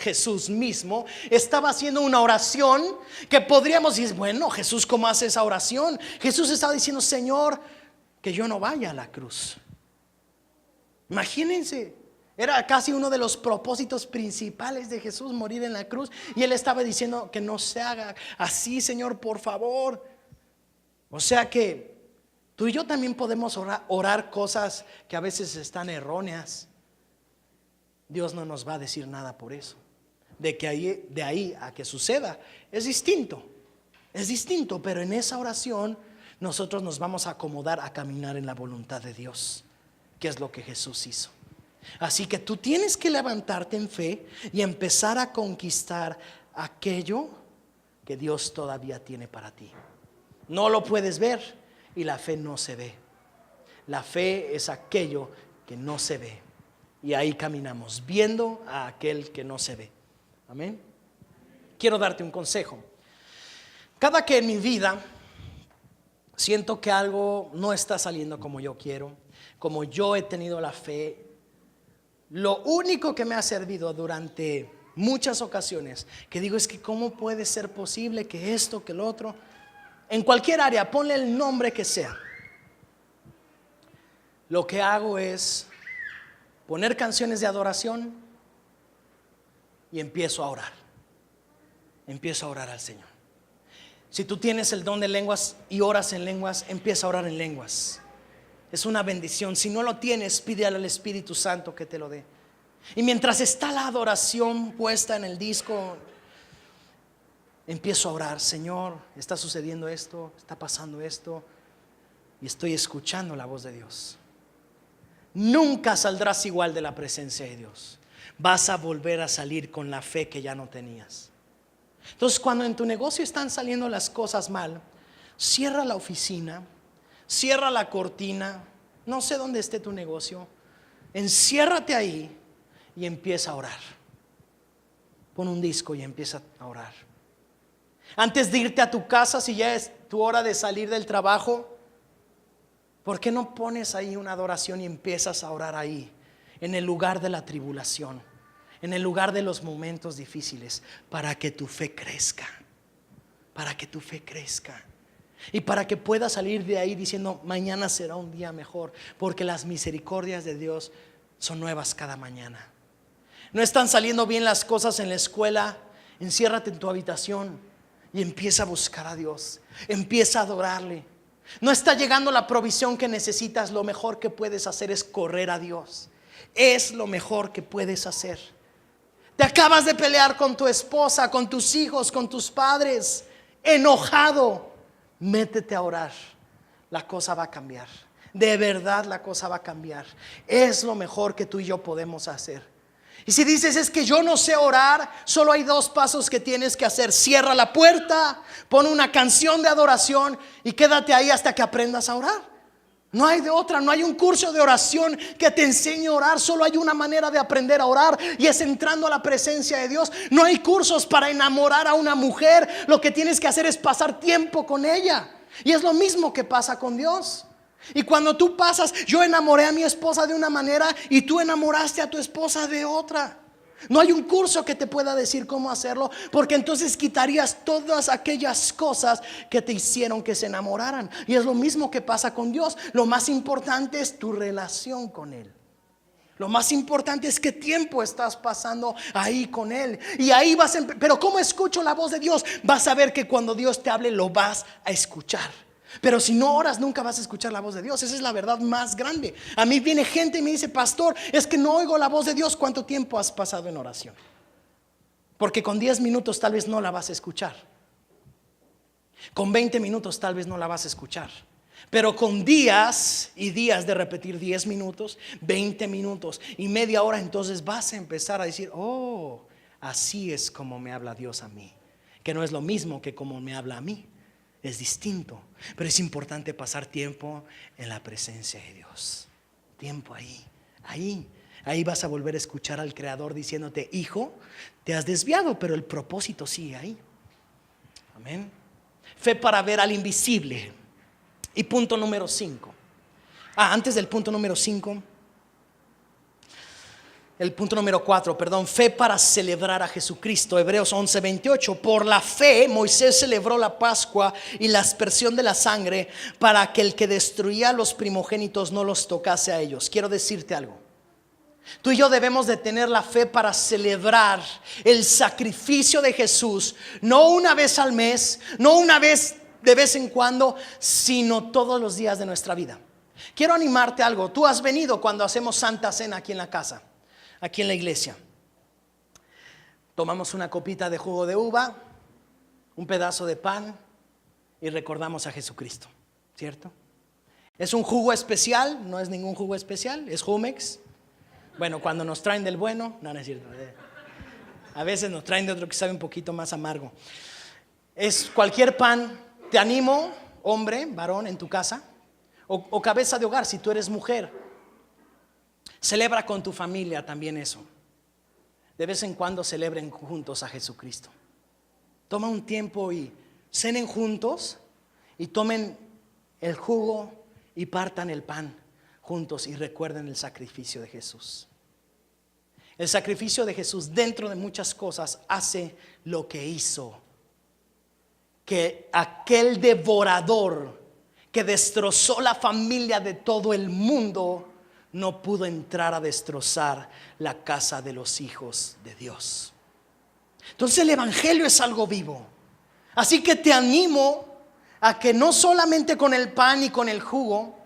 Jesús mismo estaba haciendo una oración que podríamos decir: bueno, Jesús, ¿cómo hace esa oración? Jesús estaba diciendo: Señor, que yo no vaya a la cruz. Imagínense. Era casi uno de los propósitos principales de Jesús, morir en la cruz. Y Él estaba diciendo: que no se haga así, Señor, por favor. O sea que tú y yo también podemos orar cosas que a veces están erróneas. Dios no nos va a decir nada por eso. De ahí a que suceda es distinto. Pero en esa oración nosotros nos vamos a acomodar a caminar en la voluntad de Dios, que es lo que Jesús hizo. Así que tú tienes que levantarte en fe y empezar a conquistar aquello que Dios todavía tiene para ti. No lo puedes ver y la fe no se ve. La fe es aquello que no se ve. Y ahí caminamos, viendo a aquel que no se ve. Amén. Quiero darte un consejo. Cada que en mi vida siento que algo no está saliendo como yo quiero, como yo he tenido la fe, lo único que me ha servido durante muchas ocasiones, que digo, es que ¿cómo puede ser posible que esto, que lo otro? En cualquier área, ponle el nombre que sea. Lo que hago es poner canciones de adoración y empiezo a orar. Empiezo a orar al Señor. Si tú tienes el don de lenguas y oras en lenguas, empieza a orar en lenguas. Es una bendición. Si no lo tienes, pídele al Espíritu Santo que te lo dé. Y mientras está la adoración puesta en el disco, empiezo a orar: Señor, está sucediendo esto, está pasando esto, y estoy escuchando la voz de Dios. Nunca saldrás igual de la presencia de Dios. Vas a volver a salir con la fe que ya no tenías. Entonces, cuando en tu negocio están saliendo las cosas mal, cierra la oficina, cierra la cortina, no sé dónde esté tu negocio, enciérrate ahí y empieza a orar. Pon un disco y empieza a orar. Antes de irte a tu casa, si ya es tu hora de salir del trabajo, ¿por qué no pones ahí una adoración y empiezas a orar ahí, en el lugar de la tribulación, en el lugar de los momentos difíciles, para que tu fe crezca? Para que tu fe crezca. Y para que puedas salir de ahí diciendo: mañana será un día mejor, porque las misericordias de Dios son nuevas cada mañana. No están saliendo bien las cosas en la escuela, enciérrate en tu habitación y empieza a buscar a Dios. Empieza a adorarle. No está llegando la provisión que necesitas, lo mejor que puedes hacer es correr a Dios. Es lo mejor que puedes hacer. Te acabas de pelear con tu esposa, con tus hijos, con tus padres, enojado. Métete a orar. La cosa va a cambiar. De verdad la cosa va a cambiar. Es lo mejor que tú y yo podemos hacer. Y si dices: es que yo no sé orar, solo hay 2 pasos que tienes que hacer. Cierra la puerta, pon una canción de adoración y quédate ahí hasta que aprendas a orar. No hay de otra. No hay un curso de oración que te enseñe a orar. Solo hay una manera de aprender a orar, y es entrando a la presencia de Dios. No hay cursos para enamorar a una mujer. Lo que tienes que hacer es pasar tiempo con ella. Y es lo mismo que pasa con Dios. Y cuando tú pasas, yo enamoré a mi esposa de una manera y tú enamoraste a tu esposa de otra. No hay un curso que te pueda decir cómo hacerlo, porque entonces quitarías todas aquellas cosas que te hicieron que se enamoraran. Y es lo mismo que pasa con Dios. Lo más importante es tu relación con Él. Lo más importante es qué tiempo estás pasando ahí con Él. Y ahí vas a pero ¿cómo escucho la voz de Dios? Vas a ver que cuando Dios te hable lo vas a escuchar. Pero si no oras, nunca vas a escuchar la voz de Dios. Esa es la verdad más grande. A mí viene gente y me dice: pastor, es que no oigo la voz de Dios. ¿Cuánto tiempo has pasado en oración? Porque con 10 minutos tal vez no la vas a escuchar. Con 20 minutos tal vez no la vas a escuchar. Pero con días y días de repetir 10 minutos, 20 minutos y media hora, entonces vas a empezar a decir, oh, así es como me habla Dios a mí. Que no es lo mismo que como me habla a mí. Es distinto. Pero es importante pasar tiempo en la presencia de Dios. Tiempo ahí vas a volver a escuchar al Creador diciéndote, hijo, te has desviado, pero el propósito sigue ahí. Amén. Fe para ver al invisible. Y punto número 5. Antes del punto número 5, el punto número 4, perdón, fe para celebrar a Jesucristo. Hebreos 11:28. Por la fe Moisés celebró la Pascua y la aspersión de la sangre para que el que destruía a los primogénitos no los tocase a ellos. Quiero decirte algo. Tú y yo debemos de tener la fe para celebrar el sacrificio de Jesús, no una vez al mes, no una vez de vez en cuando, sino todos los días de nuestra vida. Quiero animarte a algo. Tú has venido cuando hacemos Santa Cena aquí en la casa, aquí en la iglesia. Tomamos una copita de jugo de uva, un pedazo de pan y recordamos a Jesucristo, ¿cierto? Es un jugo especial, no es ningún jugo especial, es Jumex. Bueno, cuando nos traen del bueno, no es cierto. A veces nos traen de otro que sabe un poquito más amargo. Es cualquier pan. Te animo, hombre, varón en tu casa, o cabeza de hogar, si tú eres mujer, celebra con tu familia también eso. De vez en cuando celebren juntos a Jesucristo. Toma un tiempo y cenen juntos y tomen el jugo y partan el pan juntos y recuerden el sacrificio de Jesús. El sacrificio de Jesús, dentro de muchas cosas, hace lo que hizo. Que aquel devorador que destrozó la familia de todo el mundo no pudo entrar a destrozar la casa de los hijos de Dios. Entonces el evangelio es algo vivo. Así que te animo a que no solamente con el pan y con el jugo,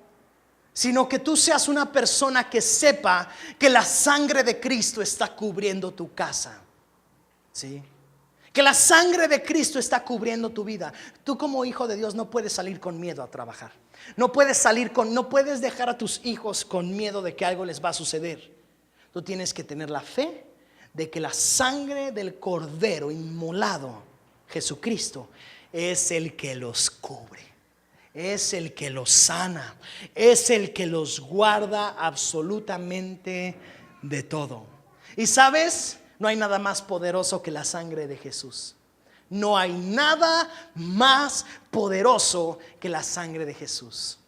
sino que tú seas una persona que sepa que la sangre de Cristo está cubriendo tu casa. ¿Sí? Que la sangre de Cristo está cubriendo tu vida. Tú como hijo de Dios no puedes salir con miedo a trabajar. No puedes dejar a tus hijos con miedo de que algo les va a suceder. Tú tienes que tener la fe de que la sangre del Cordero inmolado, Jesucristo, es el que los cubre. Es el que los sana. Es el que los guarda absolutamente de todo. Y sabes, no hay nada más poderoso que la sangre de Jesús. No hay nada más poderoso que la sangre de Jesús.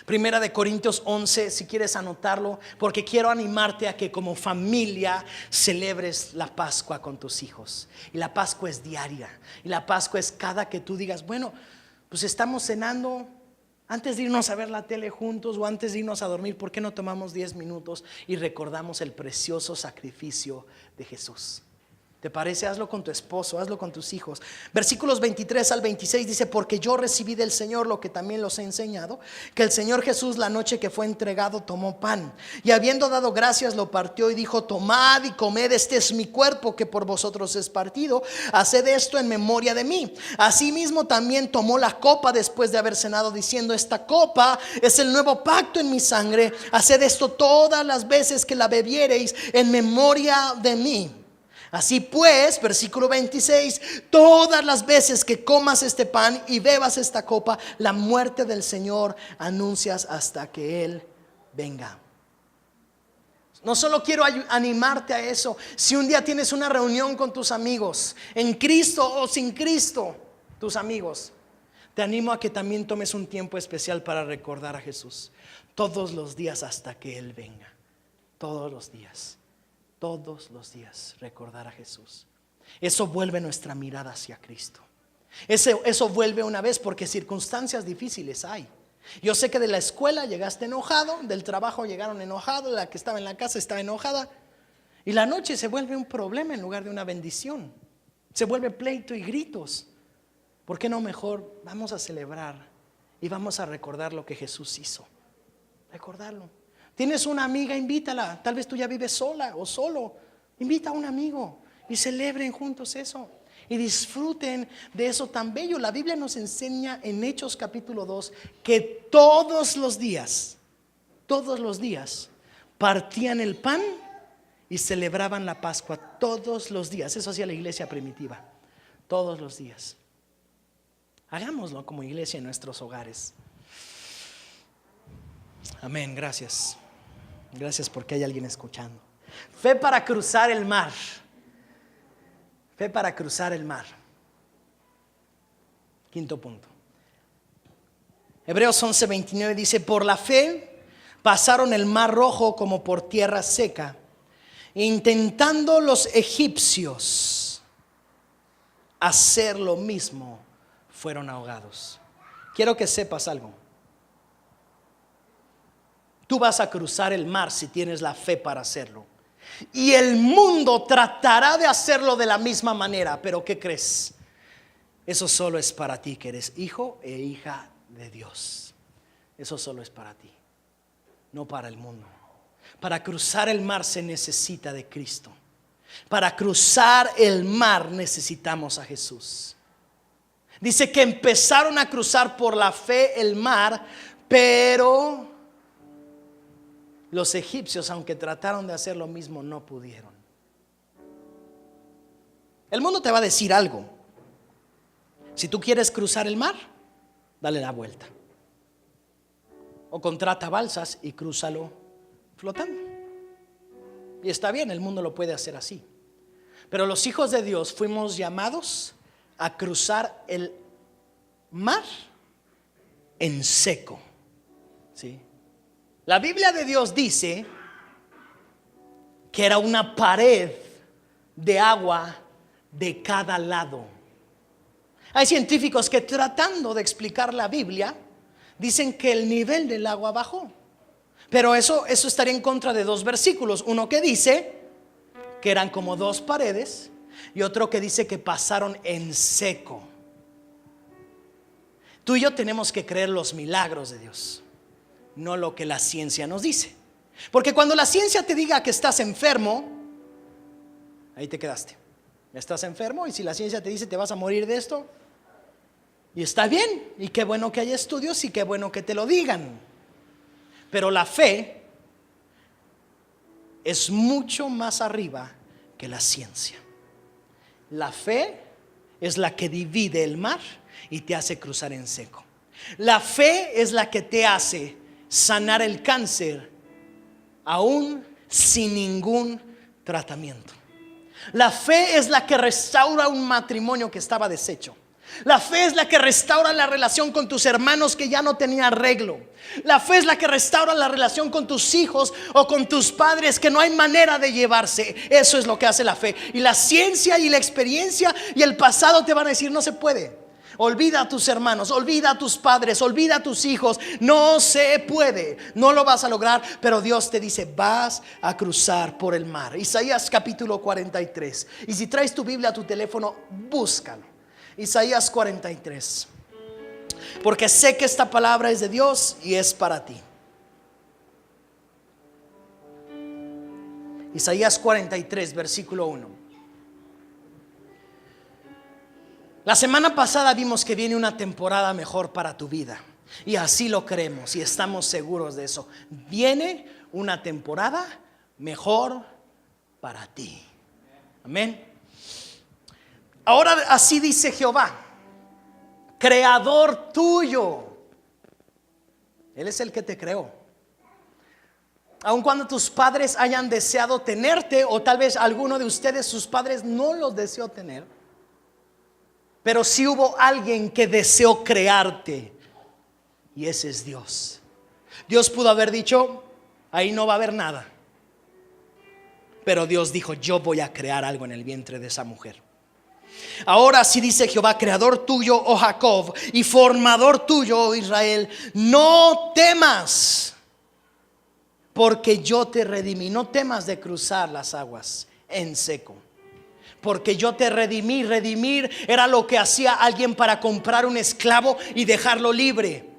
Primera de Corintios 11, si quieres anotarlo, porque quiero animarte a que como familia celebres la Pascua con tus hijos. Y la Pascua es diaria. Y la Pascua es cada que tú digas, bueno, pues estamos cenando. Antes de irnos a ver la tele juntos o antes de irnos a dormir, ¿por qué no tomamos 10 minutos y recordamos el precioso sacrificio de Jesús? ¿Te parece? Hazlo con tu esposo, hazlo con tus hijos. Versículos 23 al 26 dice: porque yo recibí del Señor lo que también los he enseñado, que el Señor Jesús, la noche que fue entregado, tomó pan y habiendo dado gracias lo partió y dijo: tomad y comed, este es mi cuerpo que por vosotros es partido, haced esto en memoria de mí. Asimismo también tomó la copa después de haber cenado, diciendo: esta copa es el nuevo pacto en mi sangre, haced esto todas las veces que la bebiereis en memoria de mí. Así pues, versículo 26, todas las veces que comas este pan y bebas esta copa, la muerte del Señor anuncias hasta que Él venga. No solo quiero animarte a eso. Si un día tienes una reunión con tus amigos, en Cristo o sin Cristo, tus amigos, te animo a que también tomes un tiempo especial para recordar a Jesús. Todos los días hasta que Él venga. Todos los días. Todos los días recordar a Jesús. Eso vuelve nuestra mirada hacia Cristo. Eso vuelve una vez, porque circunstancias difíciles hay. Yo sé que de la escuela llegaste enojado, del trabajo llegaron enojados, la que estaba en la casa estaba enojada, y la noche se vuelve un problema en lugar de una bendición. Se vuelve pleito y gritos. ¿Por qué no mejor vamos a celebrar y vamos a recordar lo que Jesús hizo? Recordarlo. Tienes una amiga, invítala. Tal vez tú ya vives sola o solo. Invita a un amigo y celebren juntos eso. Y disfruten de eso tan bello. La Biblia nos enseña en Hechos capítulo 2 que todos los días partían el pan y celebraban la Pascua. Todos los días. Eso hacía la iglesia primitiva. Todos los días. Hagámoslo como iglesia en nuestros hogares. Amén, gracias. Gracias porque hay alguien escuchando. Fe para cruzar el mar. Fe para cruzar el mar. Quinto punto. Hebreos 11:29 dice: por la fe pasaron el mar rojo como por tierra seca, intentando los egipcios hacer lo mismo, fueron ahogados. Quiero que sepas algo. Tú vas a cruzar el mar si tienes la fe para hacerlo. Y el mundo tratará de hacerlo de la misma manera. Pero ¿qué crees? Eso solo es para ti, que eres hijo e hija de Dios. Eso solo es para ti, no para el mundo. Para cruzar el mar se necesita de Cristo. Para cruzar el mar necesitamos a Jesús. Dice que empezaron a cruzar por la fe el mar, pero los egipcios, aunque trataron de hacer lo mismo, no pudieron. El mundo te va a decir algo. Si tú quieres cruzar el mar, dale la vuelta. O contrata balsas y crúzalo flotando. Y está bien, el mundo lo puede hacer así. Pero los hijos de Dios fuimos llamados a cruzar el mar en seco. ¿Sí? La Biblia de Dios dice que era una pared de agua de cada lado. Hay científicos que, tratando de explicar la Biblia, dicen que el nivel del agua bajó. Pero eso estaría en contra de dos versículos. Uno que dice que eran como dos paredes y otro que dice que pasaron en seco. Tú y yo tenemos que creer los milagros de Dios, no lo que la ciencia nos dice. Porque cuando la ciencia te diga que estás enfermo, ahí te quedaste. Estás enfermo, y si la ciencia te dice te vas a morir de esto, y está bien, y qué bueno que haya estudios y qué bueno que te lo digan. Pero la fe es mucho más arriba que la ciencia. La fe es la que divide el mar y te hace cruzar en seco. La fe es la que te hace sanar el cáncer aún sin ningún tratamiento. La fe es la que restaura un matrimonio que estaba deshecho. La fe es la que restaura la relación con tus hermanos que ya no tenía arreglo. La fe es la que restaura la relación con tus hijos o con tus padres que no hay manera de llevarse. Eso es lo que hace la fe. Y la ciencia y la experiencia y el pasado te van a decir no se puede. Olvida a tus hermanos, olvida a tus padres, olvida a tus hijos. No se puede, no lo vas a lograr. Pero Dios te dice vas a cruzar por el mar. Isaías capítulo 43. Y si traes tu Biblia a tu teléfono, búscalo. Isaías 43. Porque sé que esta palabra es de Dios y es para ti. Isaías 43 versículo 1. La semana pasada vimos que viene una temporada mejor para tu vida. Y así lo creemos y estamos seguros de eso. Viene una temporada mejor para ti. Amén. Ahora así dice Jehová, creador tuyo. Él es el que te creó. Aun cuando tus padres hayan deseado tenerte, o tal vez alguno de ustedes, sus padres no los deseó tener, pero sí hubo alguien que deseó crearte, y ese es Dios. Dios pudo haber dicho, ahí no va a haber nada, pero Dios dijo, yo voy a crear algo en el vientre de esa mujer. Ahora sí dice Jehová, creador tuyo, oh Jacob, y formador tuyo, oh Israel, no temas, porque yo te redimí. No temas de cruzar las aguas en seco, porque yo te redimí. Redimir era lo que hacía alguien para comprar un esclavo y dejarlo libre.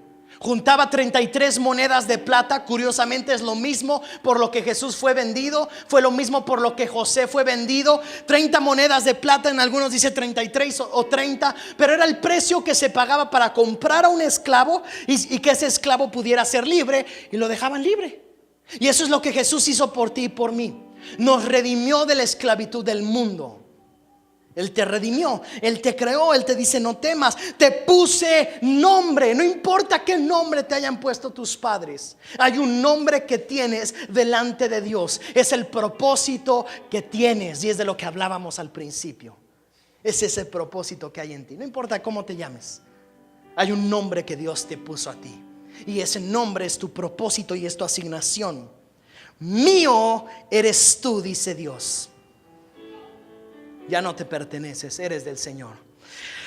Juntaba 33 monedas de plata. Curiosamente es lo mismo por lo que Jesús fue vendido. Fue lo mismo por lo que José fue vendido. 30 monedas de plata, en algunos dice 33 o 30. Pero era el precio que se pagaba para comprar a un esclavo y que ese esclavo pudiera ser libre. Y lo dejaban libre. Y eso es lo que Jesús hizo por ti y por mí. Nos redimió de la esclavitud del mundo. Él te redimió, Él te creó, Él te dice no temas. Te puse nombre, no importa qué nombre te hayan puesto tus padres. Hay un nombre que tienes delante de Dios. Es el propósito que tienes y es de lo que hablábamos al principio. Es ese propósito que hay en ti. No importa cómo te llames, hay un nombre que Dios te puso a ti. Y ese nombre es tu propósito y es tu asignación. Mío eres tú, dice Dios. Ya no te perteneces, eres del Señor.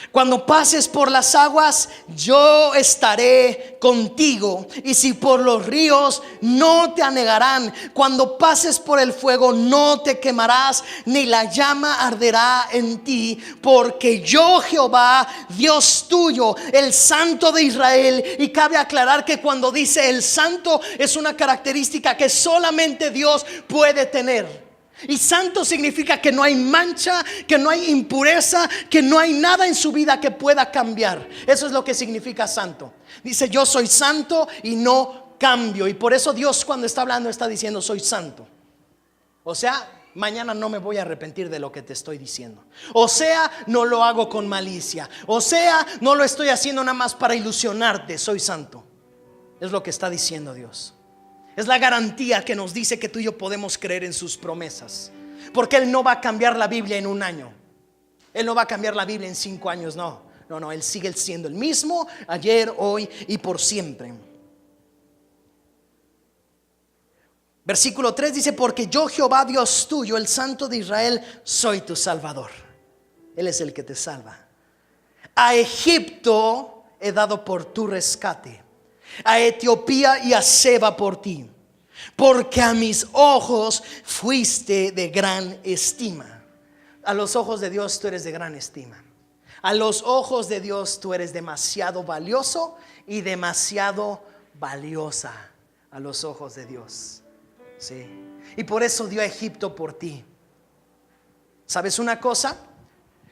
Cuando pases por las aguas, yo estaré contigo. Y si por los ríos, no te anegarán. Cuando pases por el fuego, no te quemarás, ni la llama arderá en ti. Porque yo, Jehová, Dios tuyo, el Santo de Israel. Y cabe aclarar que cuando dice el Santo, es una característica que solamente Dios puede tener. Y santo significa que no hay mancha, que no hay impureza, que no hay nada en su vida que pueda cambiar. Eso es lo que significa santo. Dice yo soy santo y no cambio. Y por eso Dios cuando está hablando está diciendo soy santo. O sea, mañana no me voy a arrepentir de lo que te estoy diciendo. O sea, no lo hago con malicia. O sea, no lo estoy haciendo nada más para ilusionarte. Soy santo. Es lo que está diciendo Dios. Es la garantía que nos dice que tú y yo podemos creer en sus promesas. Porque Él no va a cambiar la Biblia en un año. Él no va a cambiar la Biblia en 5 años, no. Él sigue siendo el mismo ayer, hoy y por siempre. Versículo 3 dice: porque yo, Jehová Dios tuyo, el Santo de Israel, soy tu Salvador. Él es el que te salva. A Egipto he dado por tu rescate, a Etiopía y a Seba por ti, porque a mis ojos fuiste de gran estima. A los ojos de Dios tú eres de gran estima. A los ojos de Dios tú eres demasiado valioso y demasiado valiosa. A los ojos de Dios, sí. Y por eso dio a Egipto por ti. ¿Sabes una cosa?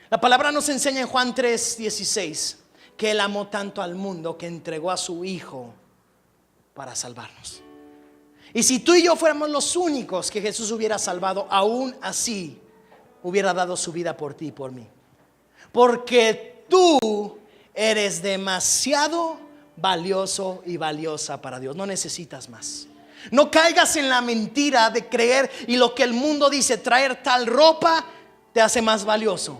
La palabra nos enseña en Juan 3:16 que Él amó tanto al mundo que entregó a su Hijo para salvarnos. Y si tú y yo fuéramos los únicos que Jesús hubiera salvado, aún así hubiera dado su vida por ti y por mí. Porque tú eres demasiado valioso y valiosa para Dios. No necesitas más. No caigas en la mentira de creer y lo que el mundo dice: traer tal ropa te hace más valioso.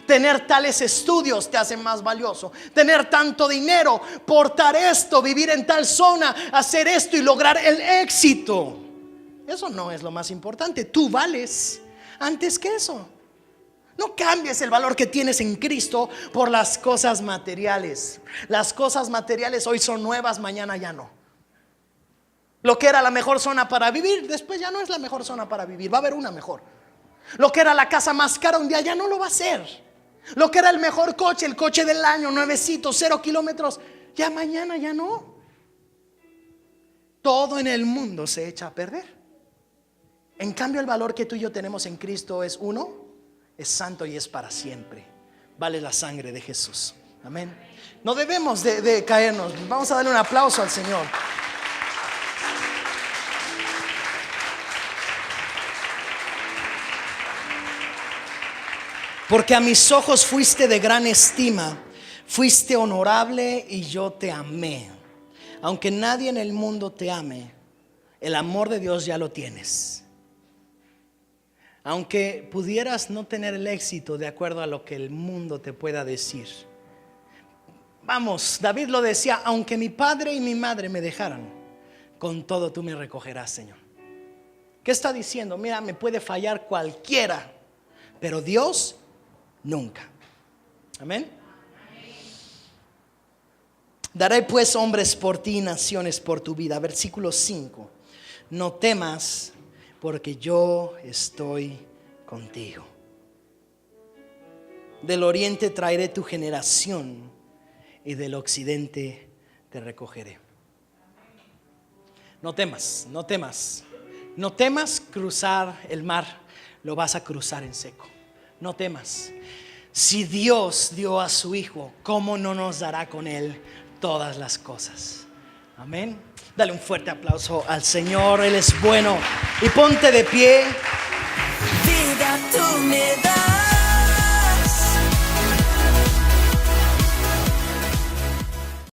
Tener tales estudios te hace más valioso. Tener tanto dinero, portar esto, vivir en tal zona, hacer esto y lograr el éxito. Eso no es lo más importante. Tú vales antes que eso. No cambies el valor que tienes en Cristo por las cosas materiales. Las cosas materiales hoy son nuevas, mañana ya no. Lo que era la mejor zona para vivir, después ya no es la mejor zona para vivir. Va a haber una mejor. Lo que era la casa más cara un día ya no lo va a ser. Lo que era el mejor coche, el coche del año, nuevecito, 0 kilómetros, ya mañana ya no. Todo en el mundo se echa a perder. En cambio el valor que tú y yo tenemos en Cristo es uno, es santo y es para siempre. Vale la sangre de Jesús. Amén. No debemos de caernos. Vamos a darle un aplauso al Señor. Porque a mis ojos fuiste de gran estima, fuiste honorable y yo te amé. Aunque nadie en el mundo te ame, el amor de Dios ya lo tienes. Aunque pudieras no tener el éxito de acuerdo a lo que el mundo te pueda decir. Vamos, David lo decía: aunque mi padre y mi madre me dejaran, con todo tú me recogerás, Señor. ¿Qué está diciendo? Mira, me puede fallar cualquiera, pero Dios nunca. Amén. Daré pues hombres por ti y naciones por tu vida. Versículo 5. No temas, porque yo estoy contigo. Del oriente traeré tu generación y del occidente te recogeré. No temas, no temas. No temas cruzar el mar, lo vas a cruzar en seco. No temas. Si Dios dio a su Hijo, ¿cómo no nos dará con Él todas las cosas? Amén. Dale un fuerte aplauso al Señor, Él es bueno. Y ponte de pie. Vida tú me das.